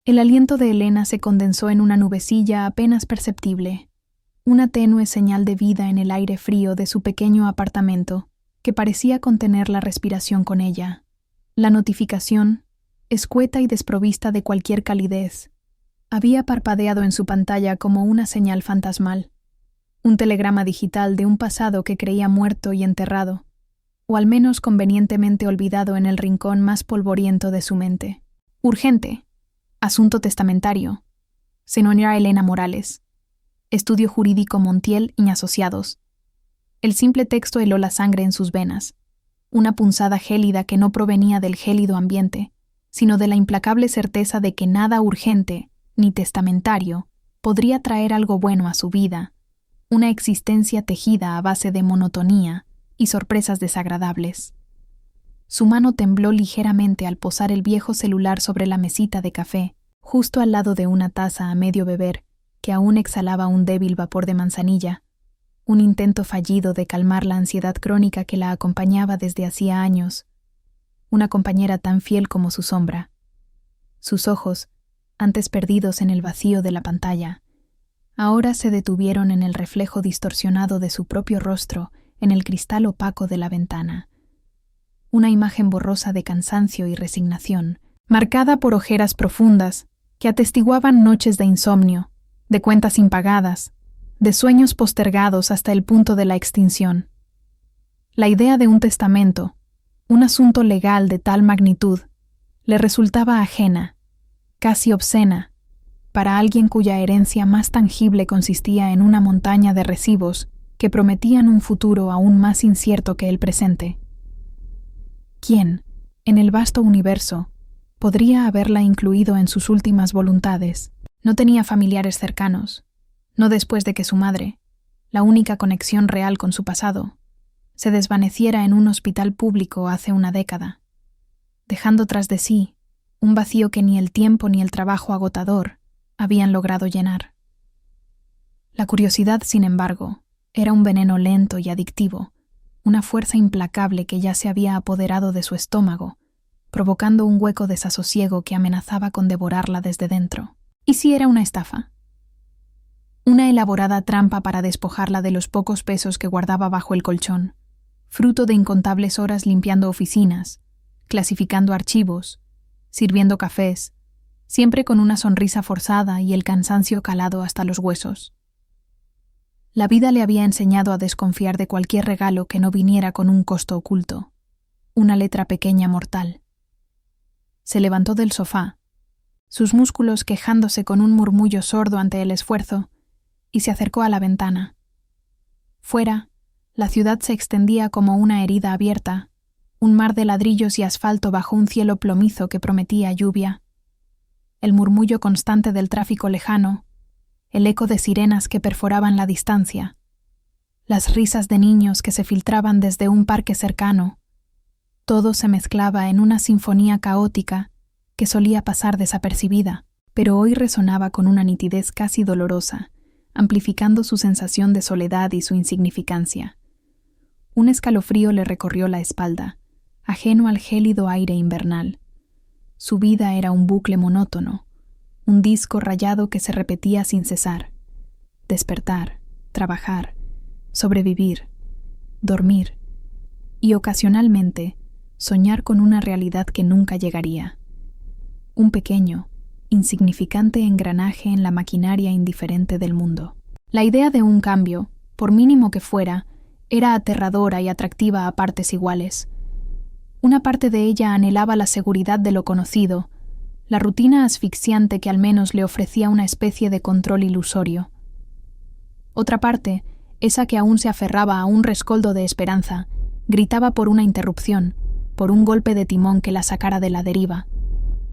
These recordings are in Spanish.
El aliento de Elena se condensó en una nubecilla apenas perceptible, una tenue señal de vida en el aire frío de su pequeño apartamento, que parecía contener la respiración con ella. La notificación, escueta y desprovista de cualquier calidez, había parpadeado en su pantalla como una señal fantasmal, un telegrama digital de un pasado que creía muerto y enterrado, o al menos convenientemente olvidado en el rincón más polvoriento de su mente. Urgente. Asunto testamentario. Señora Elena Morales. Estudio jurídico Montiel y Asociados. El simple texto heló la sangre en sus venas, una punzada gélida que no provenía del gélido ambiente, sino de la implacable certeza de que nada urgente, ni testamentario, podría traer algo bueno a su vida, una existencia tejida a base de monotonía y sorpresas desagradables. Su mano tembló ligeramente al posar el viejo celular sobre la mesita de café, justo al lado de una taza a medio beber, que aún exhalaba un débil vapor de manzanilla, un intento fallido de calmar la ansiedad crónica que la acompañaba desde hacía años, una compañera tan fiel como su sombra. Sus ojos, antes perdidos en el vacío de la pantalla, ahora se detuvieron en el reflejo distorsionado de su propio rostro en el cristal opaco de la ventana. Una imagen borrosa de cansancio y resignación, marcada por ojeras profundas que atestiguaban noches de insomnio, de cuentas impagadas, de sueños postergados hasta el punto de la extinción. La idea de un testamento, un asunto legal de tal magnitud, le resultaba ajena, casi obscena, para alguien cuya herencia más tangible consistía en una montaña de recibos que prometían un futuro aún más incierto que el presente. ¿Quién, en el vasto universo, podría haberla incluido en sus últimas voluntades? No tenía familiares cercanos, no después de que su madre, la única conexión real con su pasado, se desvaneciera en un hospital público hace una década, dejando tras de sí un vacío que ni el tiempo ni el trabajo agotador habían logrado llenar. La curiosidad, sin embargo, era un veneno lento y adictivo, una fuerza implacable que ya se había apoderado de su estómago, provocando un hueco desasosiego que amenazaba con devorarla desde dentro. ¿Y si era una estafa? Una elaborada trampa para despojarla de los pocos pesos que guardaba bajo el colchón, fruto de incontables horas limpiando oficinas, clasificando archivos, sirviendo cafés, siempre con una sonrisa forzada y el cansancio calado hasta los huesos. La vida le había enseñado a desconfiar de cualquier regalo que no viniera con un costo oculto, una letra pequeña mortal. Se levantó del sofá, sus músculos quejándose con un murmullo sordo ante el esfuerzo, y se acercó a la ventana. Fuera, la ciudad se extendía como una herida abierta, un mar de ladrillos y asfalto bajo un cielo plomizo que prometía lluvia. El murmullo constante del tráfico lejano, el eco de sirenas que perforaban la distancia, las risas de niños que se filtraban desde un parque cercano, todo se mezclaba en una sinfonía caótica que solía pasar desapercibida, pero hoy resonaba con una nitidez casi dolorosa, amplificando su sensación de soledad y su insignificancia. Un escalofrío le recorrió la espalda, ajeno al gélido aire invernal. Su vida era un bucle monótono, un disco rayado que se repetía sin cesar. Despertar, trabajar, sobrevivir, dormir y ocasionalmente soñar con una realidad que nunca llegaría. Un pequeño, insignificante engranaje en la maquinaria indiferente del mundo. La idea de un cambio, por mínimo que fuera, era aterradora y atractiva a partes iguales. Una parte de ella anhelaba la seguridad de lo conocido, la rutina asfixiante que al menos le ofrecía una especie de control ilusorio. Otra parte, esa que aún se aferraba a un rescoldo de esperanza, gritaba por una interrupción, por un golpe de timón que la sacara de la deriva.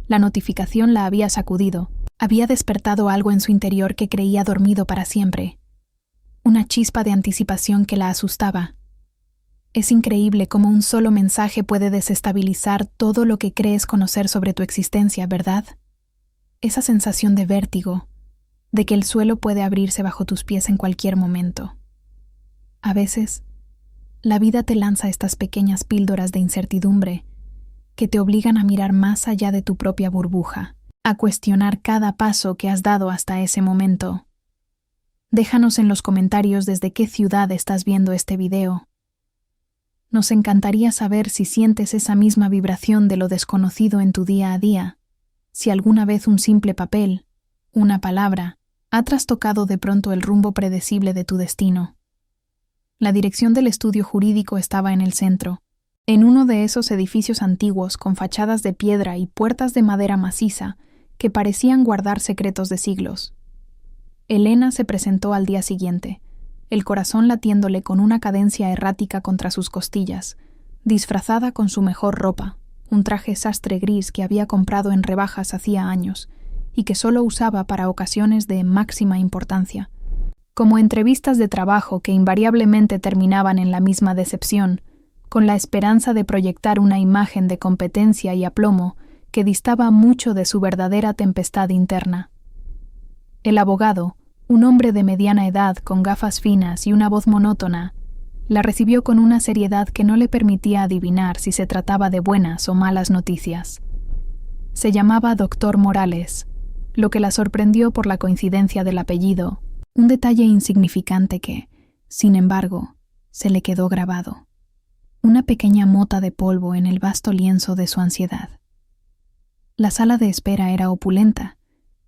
La notificación la había sacudido, había despertado algo en su interior que creía dormido para siempre. Una chispa de anticipación que la asustaba. Es increíble cómo un solo mensaje puede desestabilizar todo lo que crees conocer sobre tu existencia, ¿verdad? Esa sensación de vértigo, de que el suelo puede abrirse bajo tus pies en cualquier momento. A veces, la vida te lanza estas pequeñas píldoras de incertidumbre que te obligan a mirar más allá de tu propia burbuja. a cuestionar cada paso que has dado hasta ese momento. Déjanos en los comentarios desde qué ciudad estás viendo este video. Nos encantaría saber si sientes esa misma vibración de lo desconocido en tu día a día, si alguna vez un simple papel, una palabra, ha trastocado de pronto el rumbo predecible de tu destino. La dirección del estudio jurídico estaba en el centro, en uno de esos edificios antiguos con fachadas de piedra y puertas de madera maciza que parecían guardar secretos de siglos. Elena se presentó al día siguiente, el corazón latiéndole con una cadencia errática contra sus costillas, disfrazada con su mejor ropa, un traje sastre gris que había comprado en rebajas hacía años y que solo usaba para ocasiones de máxima importancia, como entrevistas de trabajo que invariablemente terminaban en la misma decepción, con la esperanza de proyectar una imagen de competencia y aplomo que distaba mucho de su verdadera tempestad interna. El abogado, un hombre de mediana edad con gafas finas y una voz monótona, la recibió con una seriedad que no le permitía adivinar si se trataba de buenas o malas noticias. Se llamaba Dr. Morales, lo que la sorprendió por la coincidencia del apellido, un detalle insignificante que, sin embargo, se le quedó grabado. Una pequeña mota de polvo en el vasto lienzo de su ansiedad. La sala de espera era opulenta,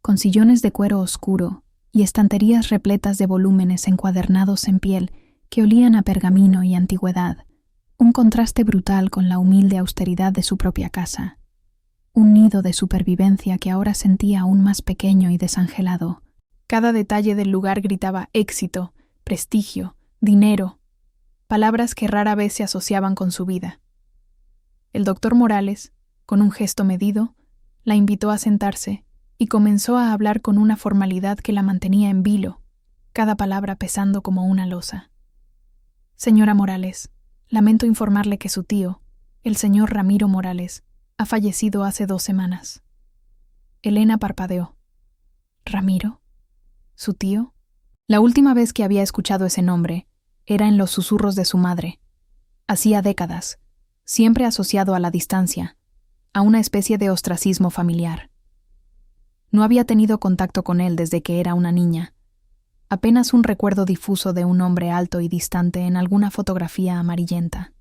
con sillones de cuero oscuro y estanterías repletas de volúmenes encuadernados en piel que olían a pergamino y antigüedad, un contraste brutal con la humilde austeridad de su propia casa. Un nido de supervivencia que ahora sentía aún más pequeño y desangelado. Cada detalle del lugar gritaba éxito, prestigio, dinero, palabras que rara vez se asociaban con su vida. El doctor Morales, con un gesto medido, la invitó a sentarse y comenzó a hablar con una formalidad que la mantenía en vilo, cada palabra pesando como una losa. Señora Morales, lamento informarle que su tío, el señor Ramiro Morales, ha fallecido hace 2 semanas. Elena parpadeó. ¿Ramiro? ¿Su tío? La última vez que había escuchado ese nombre era en los susurros de su madre. Hacía décadas, siempre asociado a la distancia, a una especie de ostracismo familiar. No había tenido contacto con él desde que era una niña. Apenas un recuerdo difuso de un hombre alto y distante en alguna fotografía amarillenta.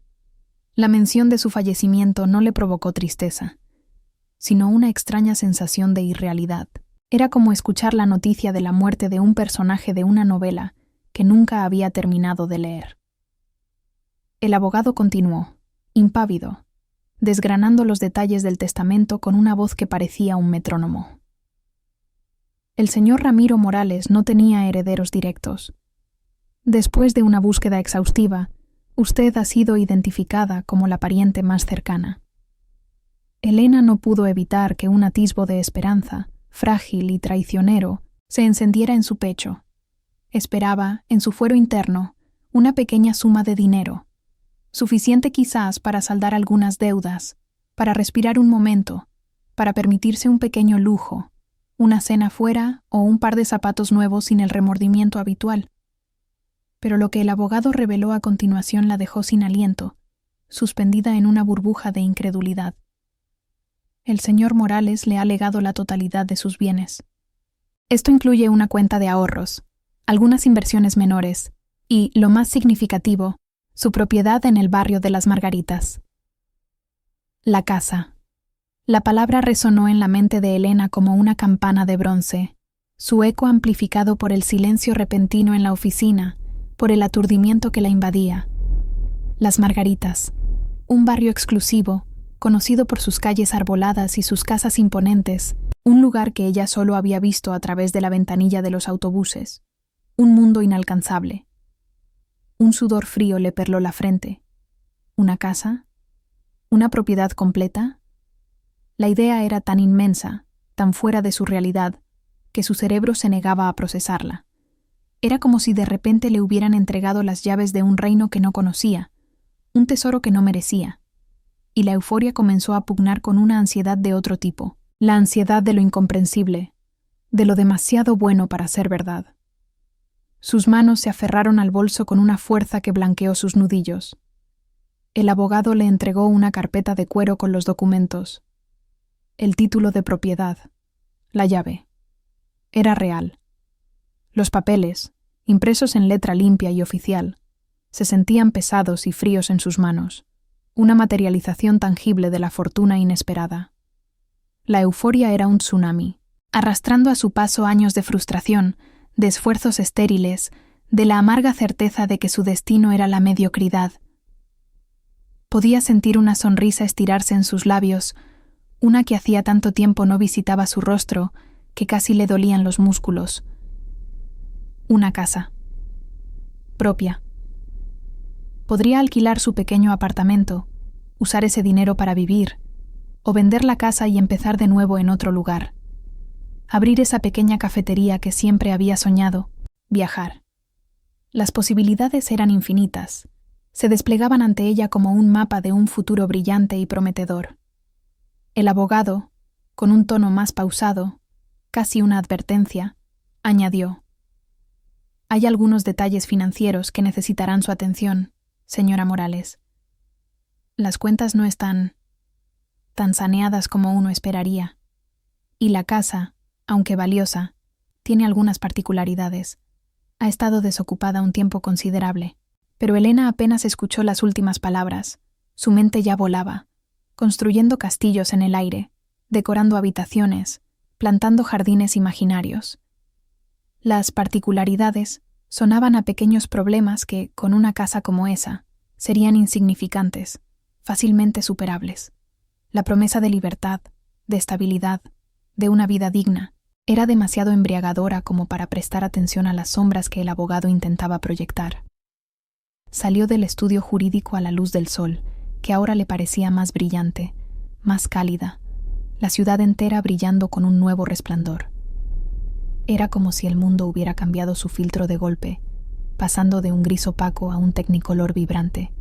La mención de su fallecimiento no le provocó tristeza, sino una extraña sensación de irrealidad. Era como escuchar la noticia de la muerte de un personaje de una novela que nunca había terminado de leer. El abogado continuó, impávido, desgranando los detalles del testamento con una voz que parecía un metrónomo. El señor Ramiro Morales no tenía herederos directos. Después de una búsqueda exhaustiva, usted ha sido identificada como la pariente más cercana. Elena no pudo evitar que un atisbo de esperanza, frágil y traicionero, se encendiera en su pecho. Esperaba, en su fuero interno, una pequeña suma de dinero, suficiente quizás para saldar algunas deudas, para respirar un momento, para permitirse un pequeño lujo, una cena fuera o un par de zapatos nuevos sin el remordimiento habitual. Pero lo que el abogado reveló a continuación la dejó sin aliento, suspendida en una burbuja de incredulidad. El señor Morales le ha legado la totalidad de sus bienes. Esto incluye una cuenta de ahorros, algunas inversiones menores y, lo más significativo, su propiedad en el barrio de Las Margaritas. La casa. La palabra resonó en la mente de Elena como una campana de bronce, su eco amplificado por el silencio repentino en la oficina, por el aturdimiento que la invadía. Las Margaritas, un barrio exclusivo, conocido por sus calles arboladas y sus casas imponentes, un lugar que ella solo había visto a través de la ventanilla de los autobuses, un mundo inalcanzable. Un sudor frío le perló la frente. ¿Una casa? ¿Una propiedad completa? La idea era tan inmensa, tan fuera de su realidad, que su cerebro se negaba a procesarla. Era como si de repente le hubieran entregado las llaves de un reino que no conocía, un tesoro que no merecía, y la euforia comenzó a pugnar con una ansiedad de otro tipo, la ansiedad de lo incomprensible, de lo demasiado bueno para ser verdad. Sus manos se aferraron al bolso con una fuerza que blanqueó sus nudillos. El abogado le entregó una carpeta de cuero con los documentos. El título de propiedad, La llave. Era real. Los papeles, impresos en letra limpia y oficial, se sentían pesados y fríos en sus manos, una materialización tangible de la fortuna inesperada. La euforia era un tsunami, arrastrando a su paso años de frustración, de esfuerzos estériles, de la amarga certeza de que su destino era la mediocridad. Podía sentir una sonrisa estirarse en sus labios, una que hacía tanto tiempo no visitaba su rostro que casi le dolían los músculos. Una casa. Propia. Podría alquilar su pequeño apartamento, usar ese dinero para vivir, o vender la casa y empezar de nuevo en otro lugar. Abrir esa pequeña cafetería que siempre había soñado, viajar. Las posibilidades eran infinitas, se desplegaban ante ella como un mapa de un futuro brillante y prometedor. El abogado, con un tono más pausado, casi una advertencia, añadió: «Hay algunos detalles financieros que necesitarán su atención, señora Morales. Las cuentas no están tan saneadas como uno esperaría, y la casa, aunque valiosa, tiene algunas particularidades. Ha estado desocupada un tiempo considerable». Pero Elena apenas escuchó las últimas palabras. Su mente ya volaba, construyendo castillos en el aire, decorando habitaciones, plantando jardines imaginarios. Las particularidades sonaban a pequeños problemas que, con una casa como esa, serían insignificantes, fácilmente superables. La promesa de libertad, de estabilidad, de una vida digna, era demasiado embriagadora como para prestar atención a las sombras que el abogado intentaba proyectar. Salió del estudio jurídico a la luz del sol, que ahora le parecía más brillante, más cálida, la ciudad entera brillando con un nuevo resplandor. Era como si el mundo hubiera cambiado su filtro de golpe, pasando de un gris opaco a un tecnicolor vibrante.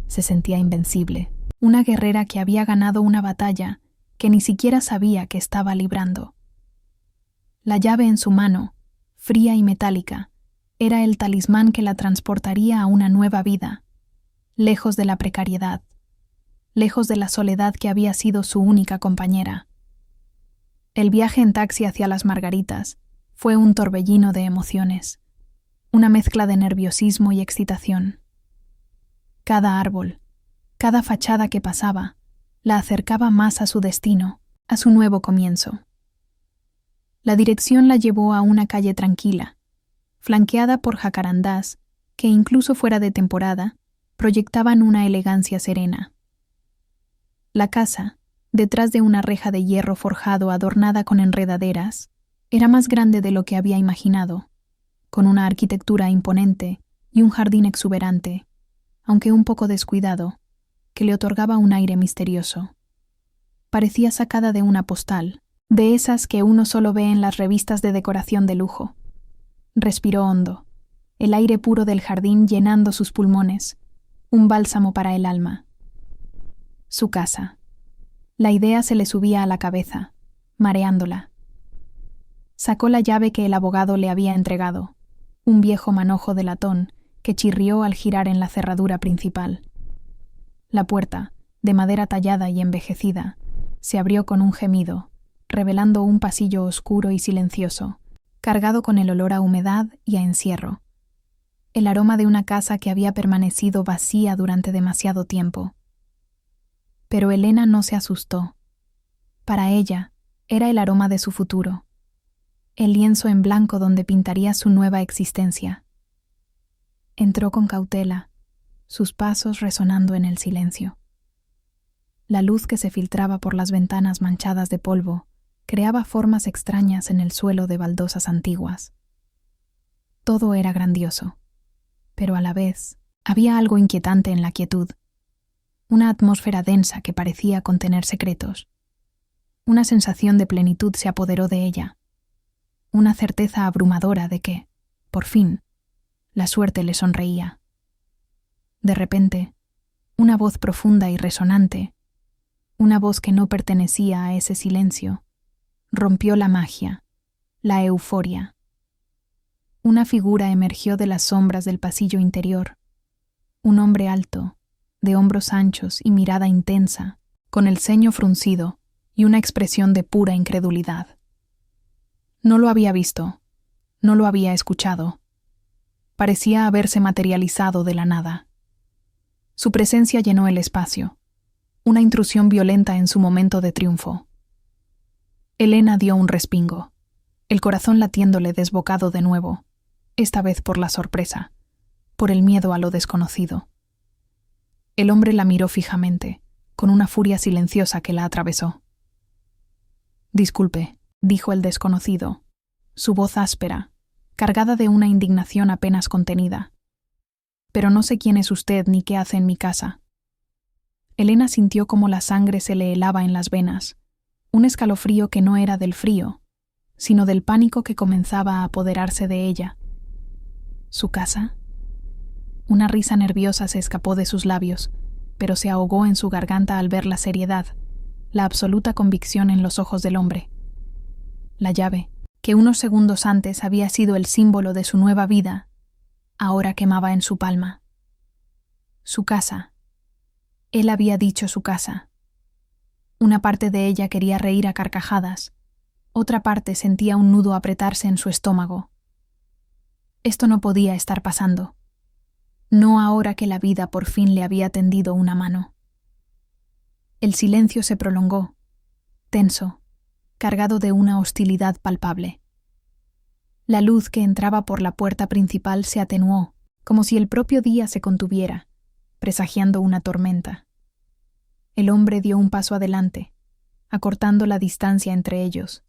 Se sentía invencible, una guerrera que había ganado una batalla que ni siquiera sabía que estaba librando. La llave en su mano, fría y metálica, era el talismán que la transportaría a una nueva vida, lejos de la precariedad, lejos de la soledad que había sido su única compañera. El viaje en taxi hacia Las Margaritas fue un torbellino de emociones, una mezcla de nerviosismo y excitación. Cada árbol, cada fachada que pasaba, la acercaba más a su destino, a su nuevo comienzo. La dirección la llevó a una calle tranquila, flanqueada por jacarandás que, incluso fuera de temporada, proyectaban una elegancia serena. La casa, detrás de una reja de hierro forjado adornada con enredaderas, era más grande de lo que había imaginado, con una arquitectura imponente y un jardín exuberante, aunque un poco descuidado, que le otorgaba un aire misterioso. Parecía sacada de una postal, de esas que uno solo ve en las revistas de decoración de lujo. Respiró hondo, el aire puro del jardín llenando sus pulmones, un bálsamo para el alma. Su casa. La idea se le subía a la cabeza, mareándola. Sacó la llave que el abogado le había entregado, un viejo manojo de latón que chirrió al girar en la cerradura principal. La puerta, de madera tallada y envejecida, se abrió con un gemido, revelando un pasillo oscuro y silencioso, cargado con el olor a humedad y a encierro, el aroma de una casa que había permanecido vacía durante demasiado tiempo. Pero Elena no se asustó. Para ella, era el aroma de su futuro, el lienzo en blanco donde pintaría su nueva existencia. Entró con cautela, sus pasos resonando en el silencio. La luz que se filtraba por las ventanas manchadas de polvo creaba formas extrañas en el suelo de baldosas antiguas. Todo era grandioso, pero a la vez había algo inquietante en la quietud, una atmósfera densa que parecía contener secretos. Una sensación de plenitud se apoderó de ella, una certeza abrumadora de que, por fin, la suerte le sonreía. De repente, una voz profunda y resonante, una voz que no pertenecía a ese silencio, rompió la magia, la euforia. Una figura emergió de las sombras del pasillo interior, un hombre alto, de hombros anchos y mirada intensa, con el ceño fruncido y una expresión de pura incredulidad. No lo había visto, no lo había escuchado. Parecía haberse materializado de la nada. Su presencia llenó el espacio, una intrusión violenta en su momento de triunfo. Elena dio un respingo, el corazón latiéndole desbocado de nuevo, esta vez por la sorpresa, por el miedo a lo desconocido. El hombre la miró fijamente, con una furia silenciosa que la atravesó. «Disculpe», dijo el desconocido, su voz áspera, cargada de una indignación apenas contenida. «Pero no sé quién es usted ni qué hace en mi casa». Elena sintió como la sangre se le helaba en las venas, un escalofrío que no era del frío, sino del pánico que comenzaba a apoderarse de ella. ¿Su casa? Una risa nerviosa se escapó de sus labios, pero se ahogó en su garganta al ver la seriedad, la absoluta convicción en los ojos del hombre. La llave, que unos segundos antes había sido el símbolo de su nueva vida, ahora quemaba en su palma. Su casa. Él había dicho su casa. Una parte de ella quería reír a carcajadas, otra parte sentía un nudo apretarse en su estómago. Esto no podía estar pasando. No ahora que la vida por fin le había tendido una mano. El silencio se prolongó, tenso, cargado de una hostilidad palpable. La luz que entraba por la puerta principal se atenuó, como si el propio día se contuviera, presagiando una tormenta. El hombre dio un paso adelante, acortando la distancia entre ellos,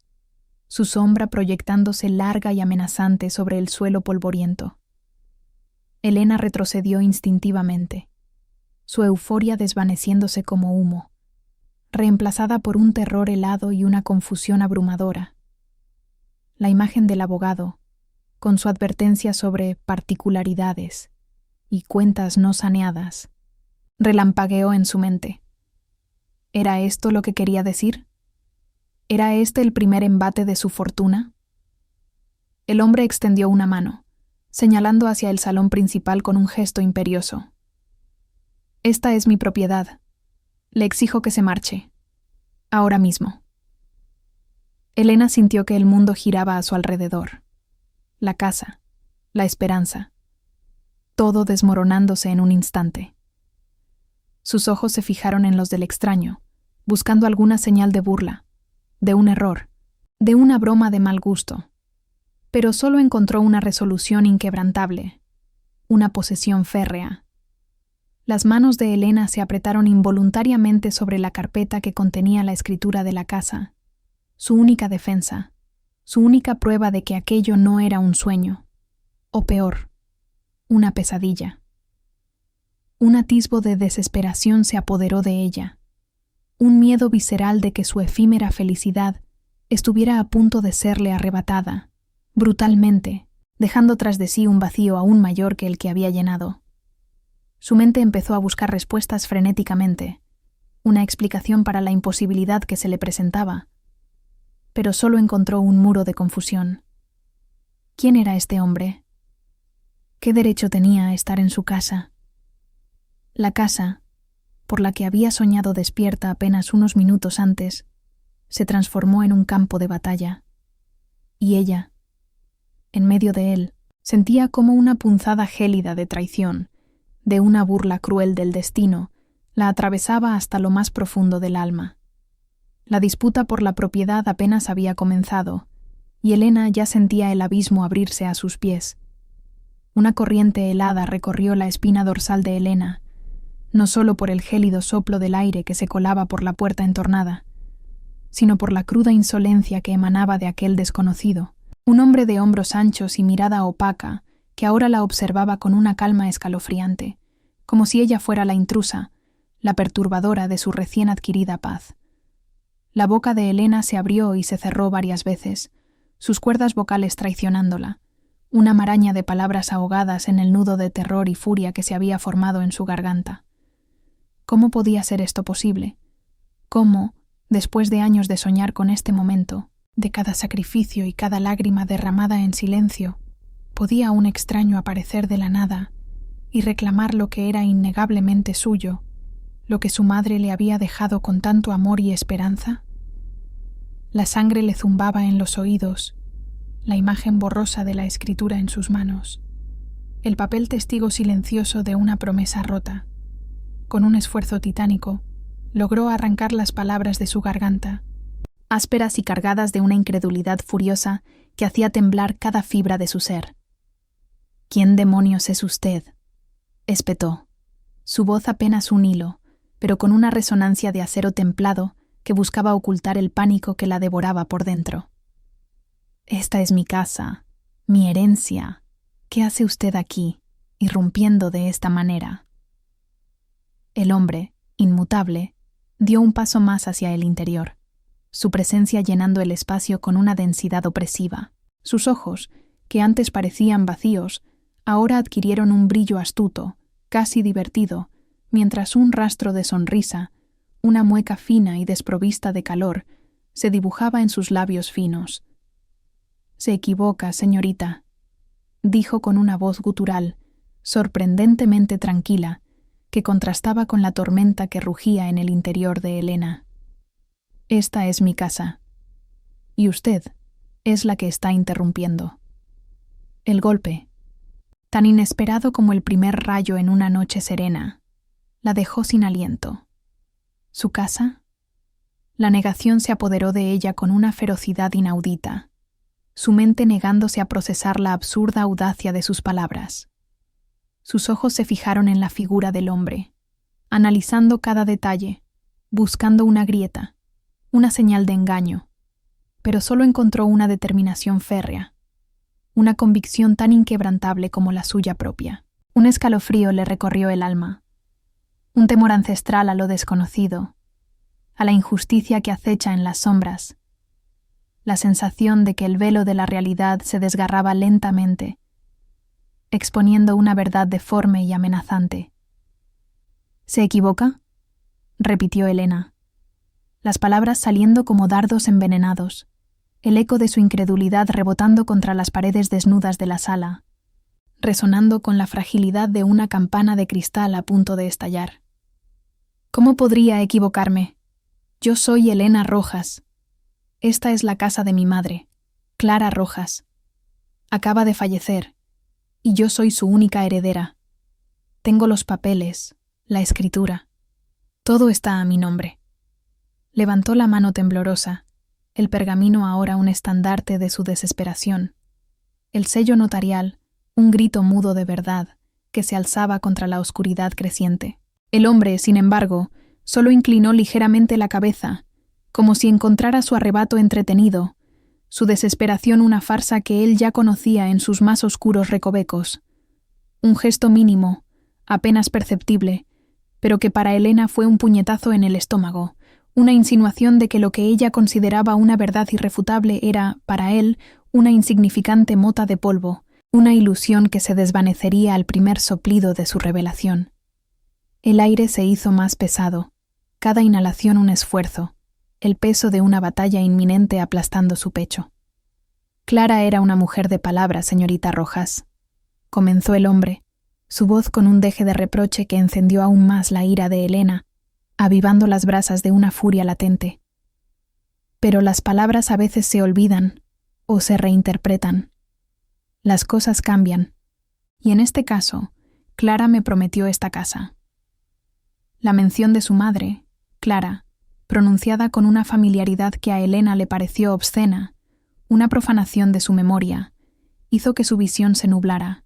su sombra proyectándose larga y amenazante sobre el suelo polvoriento. Elena retrocedió instintivamente, su euforia desvaneciéndose como humo, reemplazada por un terror helado y una confusión abrumadora. La imagen del abogado, con su advertencia sobre particularidades y cuentas no saneadas, relampagueó en su mente. ¿Era esto lo que quería decir? ¿Era este el primer embate de su fortuna? El hombre extendió una mano, señalando hacia el salón principal con un gesto imperioso. «Esta es mi propiedad. Le exijo que se marche. Ahora mismo». Elena sintió que el mundo giraba a su alrededor. La casa, la esperanza, todo desmoronándose en un instante. Sus ojos se fijaron en los del extraño, buscando alguna señal de burla, de un error, de una broma de mal gusto. Pero solo encontró una resolución inquebrantable, una posesión férrea. Las manos de Elena se apretaron involuntariamente sobre la carpeta que contenía la escritura de la casa, su única defensa, su única prueba de que aquello no era un sueño, o peor, una pesadilla. Un atisbo de desesperación se apoderó de ella, un miedo visceral de que su efímera felicidad estuviera a punto de serle arrebatada, brutalmente, dejando tras de sí un vacío aún mayor que el que había llenado. Su mente empezó a buscar respuestas frenéticamente, una explicación para la imposibilidad que se le presentaba, pero solo encontró un muro de confusión. ¿Quién era este hombre? ¿Qué derecho tenía a estar en su casa? La casa, por la que había soñado despierta apenas unos minutos antes, se transformó en un campo de batalla. Y ella, en medio de él, sentía como una punzada gélida de traición, de una burla cruel del destino, la atravesaba hasta lo más profundo del alma. La disputa por la propiedad apenas había comenzado, y Elena ya sentía el abismo abrirse a sus pies. Una corriente helada recorrió la espina dorsal de Elena, no solo por el gélido soplo del aire que se colaba por la puerta entornada, sino por la cruda insolencia que emanaba de aquel desconocido, un hombre de hombros anchos y mirada opaca, que ahora la observaba con una calma escalofriante, como si ella fuera la intrusa, la perturbadora de su recién adquirida paz. La boca de Elena se abrió y se cerró varias veces, sus cuerdas vocales traicionándola, una maraña de palabras ahogadas en el nudo de terror y furia que se había formado en su garganta. ¿Cómo podía ser esto posible? ¿Cómo, después de años de soñar con este momento, de cada sacrificio y cada lágrima derramada en silencio, podía un extraño aparecer de la nada y reclamar lo que era innegablemente suyo, lo que su madre le había dejado con tanto amor y esperanza? La sangre le zumbaba en los oídos la imagen borrosa de la escritura en sus manos, el papel testigo silencioso de una promesa rota. Con un esfuerzo titánico, logró arrancar las palabras de su garganta, ásperas y cargadas de una incredulidad furiosa que hacía temblar cada fibra de su ser. «¿Quién demonios es usted?», espetó, su voz apenas un hilo, pero con una resonancia de acero templado que buscaba ocultar el pánico que la devoraba por dentro. «Esta es mi casa, mi herencia. ¿Qué hace usted aquí, irrumpiendo de esta manera?». El hombre, inmutable, dio un paso más hacia el interior, su presencia llenando el espacio con una densidad opresiva. Sus ojos, que antes parecían vacíos, ahora adquirieron un brillo astuto, casi divertido, mientras un rastro de sonrisa, una mueca fina y desprovista de calor, se dibujaba en sus labios finos. «Se equivoca, señorita», dijo con una voz gutural, sorprendentemente tranquila, que contrastaba con la tormenta que rugía en el interior de Elena. «Esta es mi casa, y usted es la que está interrumpiendo». El golpe, tan inesperado como el primer rayo en una noche serena, la dejó sin aliento. ¿Su casa? La negación se apoderó de ella con una ferocidad inaudita, su mente negándose a procesar la absurda audacia de sus palabras. Sus ojos se fijaron en la figura del hombre, analizando cada detalle, buscando una grieta, una señal de engaño, pero solo encontró una determinación férrea, una convicción tan inquebrantable como la suya propia. Un escalofrío le recorrió el alma, un temor ancestral a lo desconocido, a la injusticia que acecha en las sombras, la sensación de que el velo de la realidad se desgarraba lentamente, exponiendo una verdad deforme y amenazante. «¿Se equivoca?», repitió Elena, las palabras saliendo como dardos envenenados, el eco de su incredulidad rebotando contra las paredes desnudas de la sala, resonando con la fragilidad de una campana de cristal a punto de estallar. «¿Cómo podría equivocarme? Yo soy Elena Rojas. Esta es la casa de mi madre, Clara Rojas. Acaba de fallecer, y yo soy su única heredera. Tengo los papeles, la escritura. Todo está a mi nombre». Levantó la mano temblorosa, el pergamino ahora un estandarte de su desesperación, el sello notarial, un grito mudo de verdad que se alzaba contra la oscuridad creciente. El hombre, sin embargo, solo inclinó ligeramente la cabeza, como si encontrara su arrebato entretenido, su desesperación una farsa que él ya conocía en sus más oscuros recovecos. Un gesto mínimo, apenas perceptible, pero que para Elena fue un puñetazo en el estómago, una insinuación de que lo que ella consideraba una verdad irrefutable era, para él, una insignificante mota de polvo, una ilusión que se desvanecería al primer soplido de su revelación. El aire se hizo más pesado, cada inhalación un esfuerzo, el peso de una batalla inminente aplastando su pecho. «Clara era una mujer de palabra, señorita Rojas», comenzó el hombre, su voz con un deje de reproche que encendió aún más la ira de Elena, avivando las brasas de una furia latente. «Pero las palabras a veces se olvidan o se reinterpretan. Las cosas cambian, y en este caso, Clara me prometió esta casa». La mención de su madre, Clara, pronunciada con una familiaridad que a Elena le pareció obscena, una profanación de su memoria, hizo que su visión se nublara.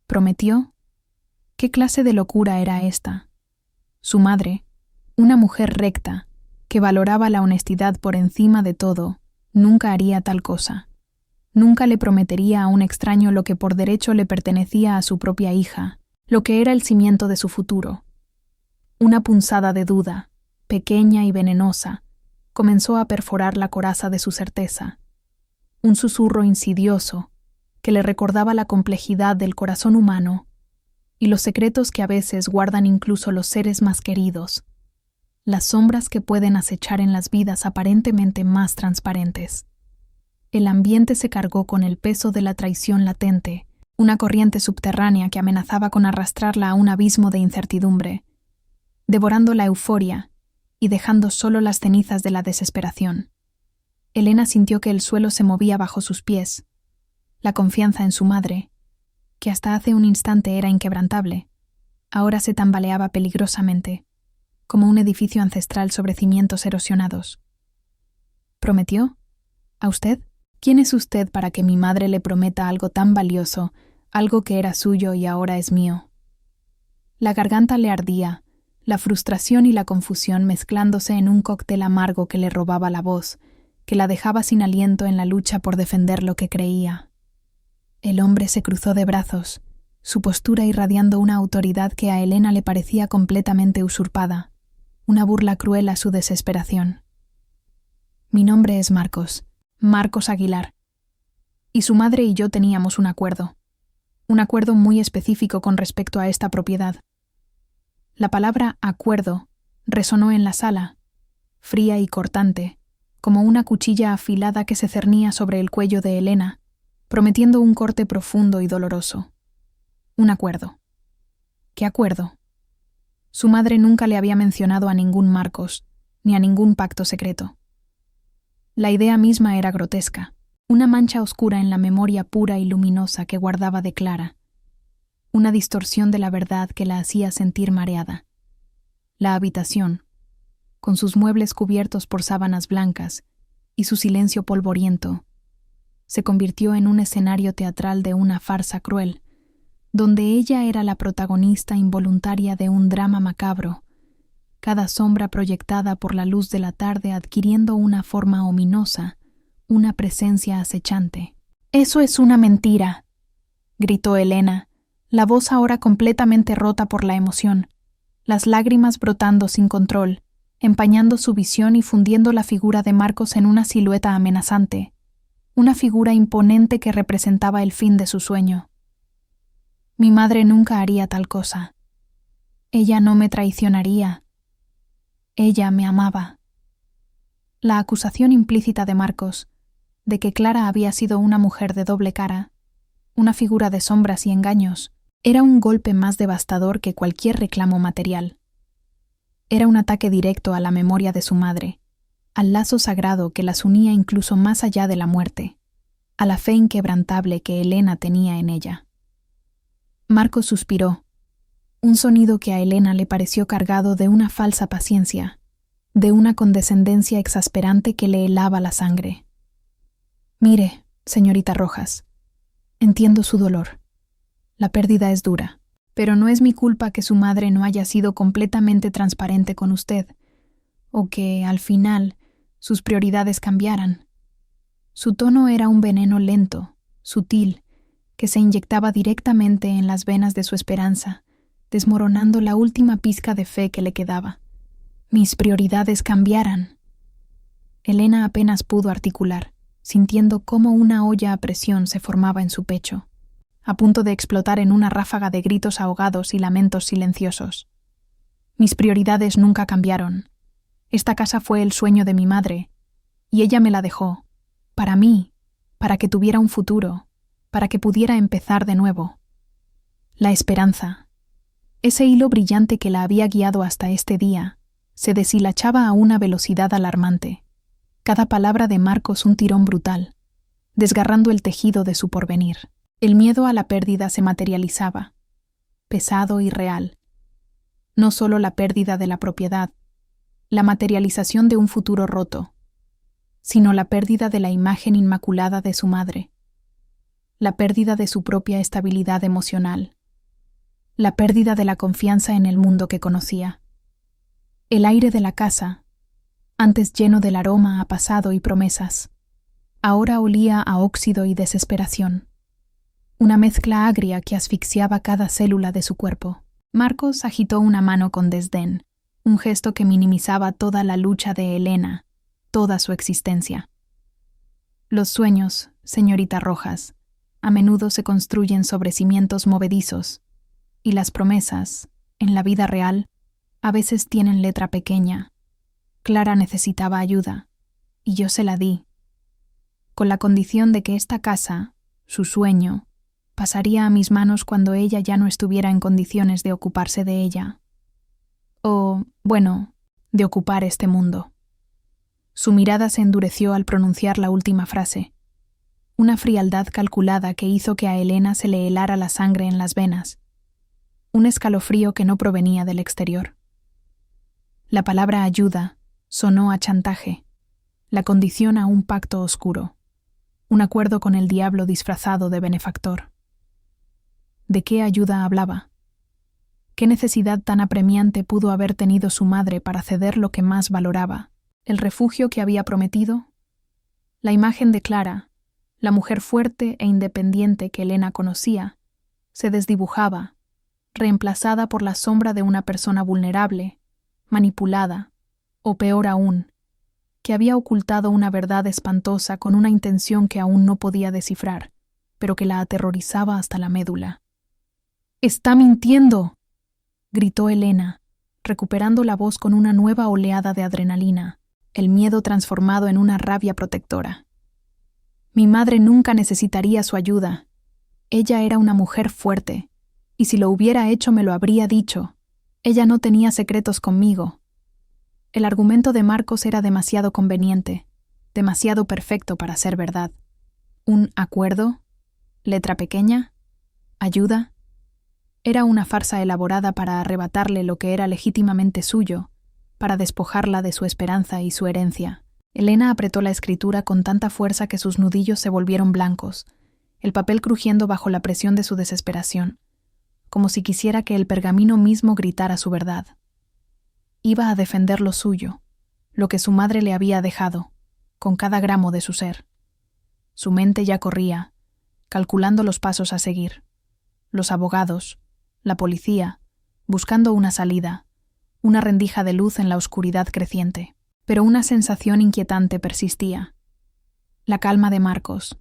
¿Prometió? ¿Qué clase de locura era esta? Su madre, una mujer recta, que valoraba la honestidad por encima de todo, nunca haría tal cosa. Nunca le prometería a un extraño lo que por derecho le pertenecía a su propia hija, lo que era el cimiento de su futuro. Una punzada de duda, pequeña y venenosa, comenzó a perforar la coraza de su certeza. Un susurro insidioso que le recordaba la complejidad del corazón humano y los secretos que a veces guardan incluso los seres más queridos, las sombras que pueden acechar en las vidas aparentemente más transparentes. El ambiente se cargó con el peso de la traición latente, una corriente subterránea que amenazaba con arrastrarla a un abismo de incertidumbre, devorando la euforia y dejando solo las cenizas de la desesperación. Elena sintió que el suelo se movía bajo sus pies. La confianza en su madre, que hasta hace un instante era inquebrantable, ahora se tambaleaba peligrosamente, como un edificio ancestral sobre cimientos erosionados. ¿Prometió? ¿A usted? ¿Quién es usted para que mi madre le prometa algo tan valioso, algo que era suyo y ahora es mío? La garganta le ardía, la frustración y la confusión mezclándose en un cóctel amargo que le robaba la voz, que la dejaba sin aliento en la lucha por defender lo que creía. El hombre se cruzó de brazos, su postura irradiando una autoridad que a Elena le parecía completamente usurpada, una burla cruel a su desesperación. Mi nombre es Marcos Aguilar. Y su madre y yo teníamos un acuerdo muy específico con respecto a esta propiedad. La palabra acuerdo resonó en la sala, fría y cortante, como una cuchilla afilada que se cernía sobre el cuello de Elena, prometiendo un corte profundo y doloroso. Un acuerdo. ¿Qué acuerdo? Su madre nunca le había mencionado a ningún Marcos, ni a ningún pacto secreto. La idea misma era grotesca, una mancha oscura en la memoria pura y luminosa que guardaba de Clara, una distorsión de la verdad que la hacía sentir mareada. La habitación, con sus muebles cubiertos por sábanas blancas y su silencio polvoriento, se convirtió en un escenario teatral de una farsa cruel, donde ella era la protagonista involuntaria de un drama macabro, cada sombra proyectada por la luz de la tarde adquiriendo una forma ominosa, una presencia acechante. «Eso es una mentira», gritó Elena, la voz ahora completamente rota por la emoción, las lágrimas brotando sin control, empañando su visión y fundiendo la figura de Marcos en una silueta amenazante, una figura imponente que representaba el fin de su sueño. Mi madre nunca haría tal cosa. Ella no me traicionaría. Ella me amaba. La acusación implícita de Marcos, de que Clara había sido una mujer de doble cara, una figura de sombras y engaños, era un golpe más devastador que cualquier reclamo material. Era un ataque directo a la memoria de su madre, al lazo sagrado que las unía incluso más allá de la muerte, a la fe inquebrantable que Elena tenía en ella. Marcos suspiró, un sonido que a Elena le pareció cargado de una falsa paciencia, de una condescendencia exasperante que le helaba la sangre. «Mire, señorita Rojas, entiendo su dolor. La pérdida es dura, pero no es mi culpa que su madre no haya sido completamente transparente con usted, o que, al final, sus prioridades cambiaran. Su tono era un veneno lento, sutil, que se inyectaba directamente en las venas de su esperanza, desmoronando la última pizca de fe que le quedaba. Mis prioridades cambiaran». Elena apenas pudo articular, sintiendo cómo una olla a presión se formaba en su pecho, a punto de explotar en una ráfaga de gritos ahogados y lamentos silenciosos. Mis prioridades nunca cambiaron. Esta casa fue el sueño de mi madre, y ella me la dejó, para mí, para que tuviera un futuro, para que pudiera empezar de nuevo. La esperanza, ese hilo brillante que la había guiado hasta este día, se deshilachaba a una velocidad alarmante. Cada palabra de Marcos un tirón brutal, desgarrando el tejido de su porvenir. El miedo a la pérdida se materializaba, pesado y real. No solo la pérdida de la propiedad, la materialización de un futuro roto, sino la pérdida de la imagen inmaculada de su madre, la pérdida de su propia estabilidad emocional, la pérdida de la confianza en el mundo que conocía. El aire de la casa, antes lleno del aroma a pasado y promesas, ahora olía a óxido y desesperación, una mezcla agria que asfixiaba cada célula de su cuerpo. Marcos agitó una mano con desdén, un gesto que minimizaba toda la lucha de Elena, toda su existencia. Los sueños, señorita Rojas, a menudo se construyen sobre cimientos movedizos, y las promesas, en la vida real, a veces tienen letra pequeña. Clara necesitaba ayuda, y yo se la di, con la condición de que esta casa, su sueño, pasaría a mis manos cuando ella ya no estuviera en condiciones de ocuparse de ella. O, bueno, de ocupar este mundo. Su mirada se endureció al pronunciar la última frase, una frialdad calculada que hizo que a Elena se le helara la sangre en las venas, un escalofrío que no provenía del exterior. La palabra ayuda sonó a chantaje, la condición a un pacto oscuro, un acuerdo con el diablo disfrazado de benefactor. ¿De qué ayuda hablaba? ¿Qué necesidad tan apremiante pudo haber tenido su madre para ceder lo que más valoraba, el refugio que había prometido? La imagen de Clara, la mujer fuerte e independiente que Elena conocía, se desdibujaba, reemplazada por la sombra de una persona vulnerable, manipulada, o peor aún, que había ocultado una verdad espantosa con una intención que aún no podía descifrar, pero que la aterrorizaba hasta la médula. «¡Está mintiendo!», gritó Elena, recuperando la voz con una nueva oleada de adrenalina, el miedo transformado en una rabia protectora. Mi madre nunca necesitaría su ayuda. Ella era una mujer fuerte, y si lo hubiera hecho me lo habría dicho. Ella no tenía secretos conmigo. El argumento de Marcos era demasiado conveniente, demasiado perfecto para ser verdad. ¿Un acuerdo? ¿Letra pequeña? ¿Ayuda? Era una farsa elaborada para arrebatarle lo que era legítimamente suyo, para despojarla de su esperanza y su herencia. Elena apretó la escritura con tanta fuerza que sus nudillos se volvieron blancos, el papel crujiendo bajo la presión de su desesperación, como si quisiera que el pergamino mismo gritara su verdad. Iba a defender lo suyo, lo que su madre le había dejado, con cada gramo de su ser. Su mente ya corría, calculando los pasos a seguir. Los abogados, la policía, buscando una salida, una rendija de luz en la oscuridad creciente. Pero una sensación inquietante persistía. La calma de Marcos.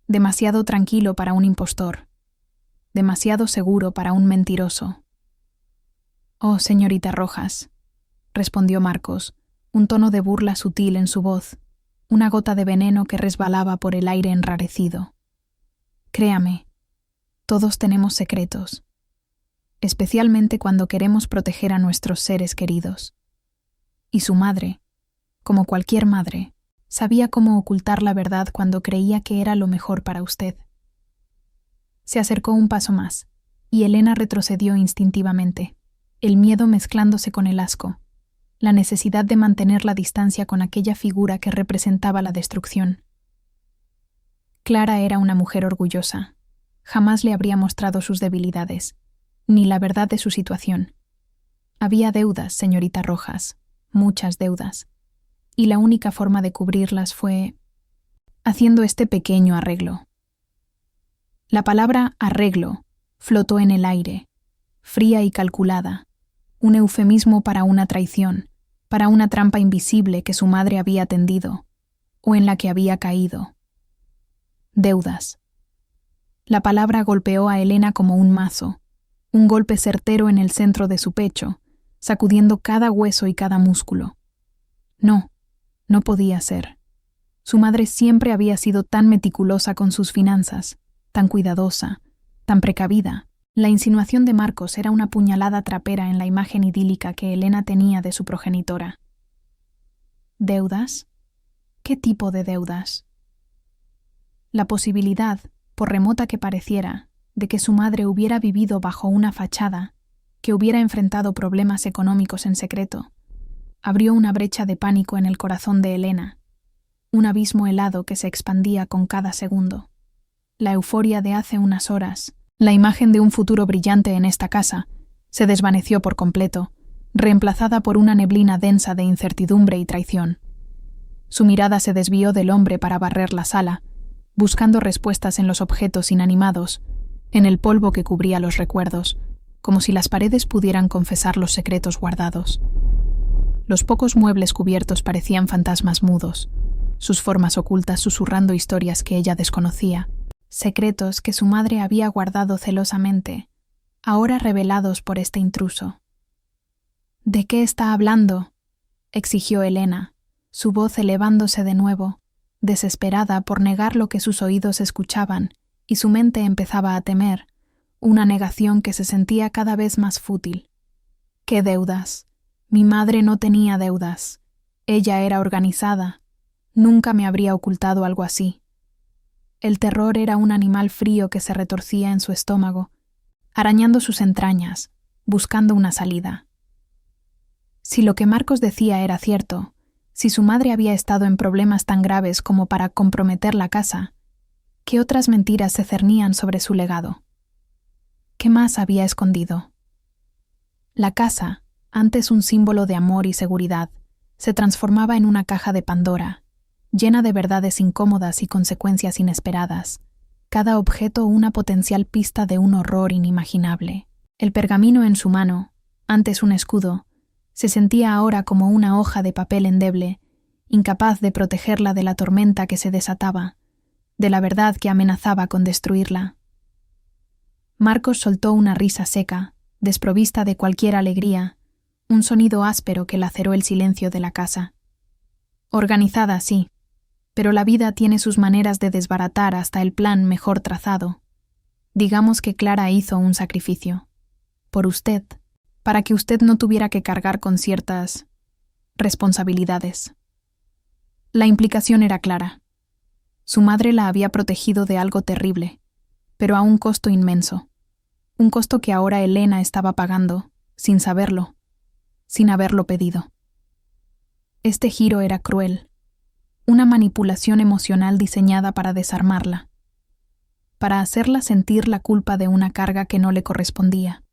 Demasiado tranquilo para un impostor. Demasiado seguro para un mentiroso. «Oh, señorita Rojas», respondió Marcos, un tono de burla sutil en su voz, una gota de veneno que resbalaba por el aire enrarecido. «Créame, todos tenemos secretos, especialmente cuando queremos proteger a nuestros seres queridos. Y su madre, como cualquier madre, sabía cómo ocultar la verdad cuando creía que era lo mejor para usted». Se acercó un paso más, y Elena retrocedió instintivamente, el miedo mezclándose con el asco, la necesidad de mantener la distancia con aquella figura que representaba la destrucción. Clara era una mujer orgullosa. Jamás le habría mostrado sus debilidades, ni la verdad de su situación. Había deudas, señorita Rojas, muchas deudas, y la única forma de cubrirlas fue haciendo este pequeño arreglo. La palabra arreglo flotó en el aire, fría y calculada, un eufemismo para una traición, para una trampa invisible que su madre había tendido, o en la que había caído. Deudas. La palabra golpeó a Elena como un mazo, un golpe certero en el centro de su pecho, sacudiendo cada hueso y cada músculo. No, no podía ser. Su madre siempre había sido tan meticulosa con sus finanzas, tan cuidadosa, tan precavida. La insinuación de Marcos era una puñalada trapera en la imagen idílica que Elena tenía de su progenitora. ¿Deudas? ¿Qué tipo de deudas? La posibilidad, por remota que pareciera, de que su madre hubiera vivido bajo una fachada, que hubiera enfrentado problemas económicos en secreto, abrió una brecha de pánico en el corazón de Elena, un abismo helado que se expandía con cada segundo. La euforia de hace unas horas, la imagen de un futuro brillante en esta casa, se desvaneció por completo, reemplazada por una neblina densa de incertidumbre y traición. Su mirada se desvió del hombre para barrer la sala, buscando respuestas en los objetos inanimados, en el polvo que cubría los recuerdos, como si las paredes pudieran confesar los secretos guardados. Los pocos muebles cubiertos parecían fantasmas mudos, sus formas ocultas susurrando historias que ella desconocía, secretos que su madre había guardado celosamente, ahora revelados por este intruso. «¿De qué está hablando?», exigió Elena, su voz elevándose de nuevo, desesperada por negar lo que sus oídos escuchaban, y su mente empezaba a temer, una negación que se sentía cada vez más fútil. «¿Qué deudas? Mi madre no tenía deudas. Ella era organizada. Nunca me habría ocultado algo así. El terror era un animal frío que se retorcía en su estómago, arañando sus entrañas, buscando una salida. Si lo que Marcos decía era cierto, si su madre había estado en problemas tan graves como para comprometer la casa, ¿qué otras mentiras se cernían sobre su legado? ¿Qué más había escondido? La casa, antes un símbolo de amor y seguridad, se transformaba en una caja de Pandora, llena de verdades incómodas y consecuencias inesperadas, cada objeto una potencial pista de un horror inimaginable. El pergamino en su mano, antes un escudo, se sentía ahora como una hoja de papel endeble, incapaz de protegerla de la tormenta que se desataba, de la verdad que amenazaba con destruirla. Marcos soltó una risa seca, desprovista de cualquier alegría, un sonido áspero que laceró el silencio de la casa. Organizada, sí, pero la vida tiene sus maneras de desbaratar hasta el plan mejor trazado. Digamos que Clara hizo un sacrificio. Por usted, para que usted no tuviera que cargar con ciertas responsabilidades. La implicación era clara. Su madre la había protegido de algo terrible, pero a un costo inmenso. Un costo que ahora Elena estaba pagando, sin saberlo, sin haberlo pedido. Este giro era cruel, una manipulación emocional diseñada para desarmarla, para hacerla sentir la culpa de una carga que no le correspondía.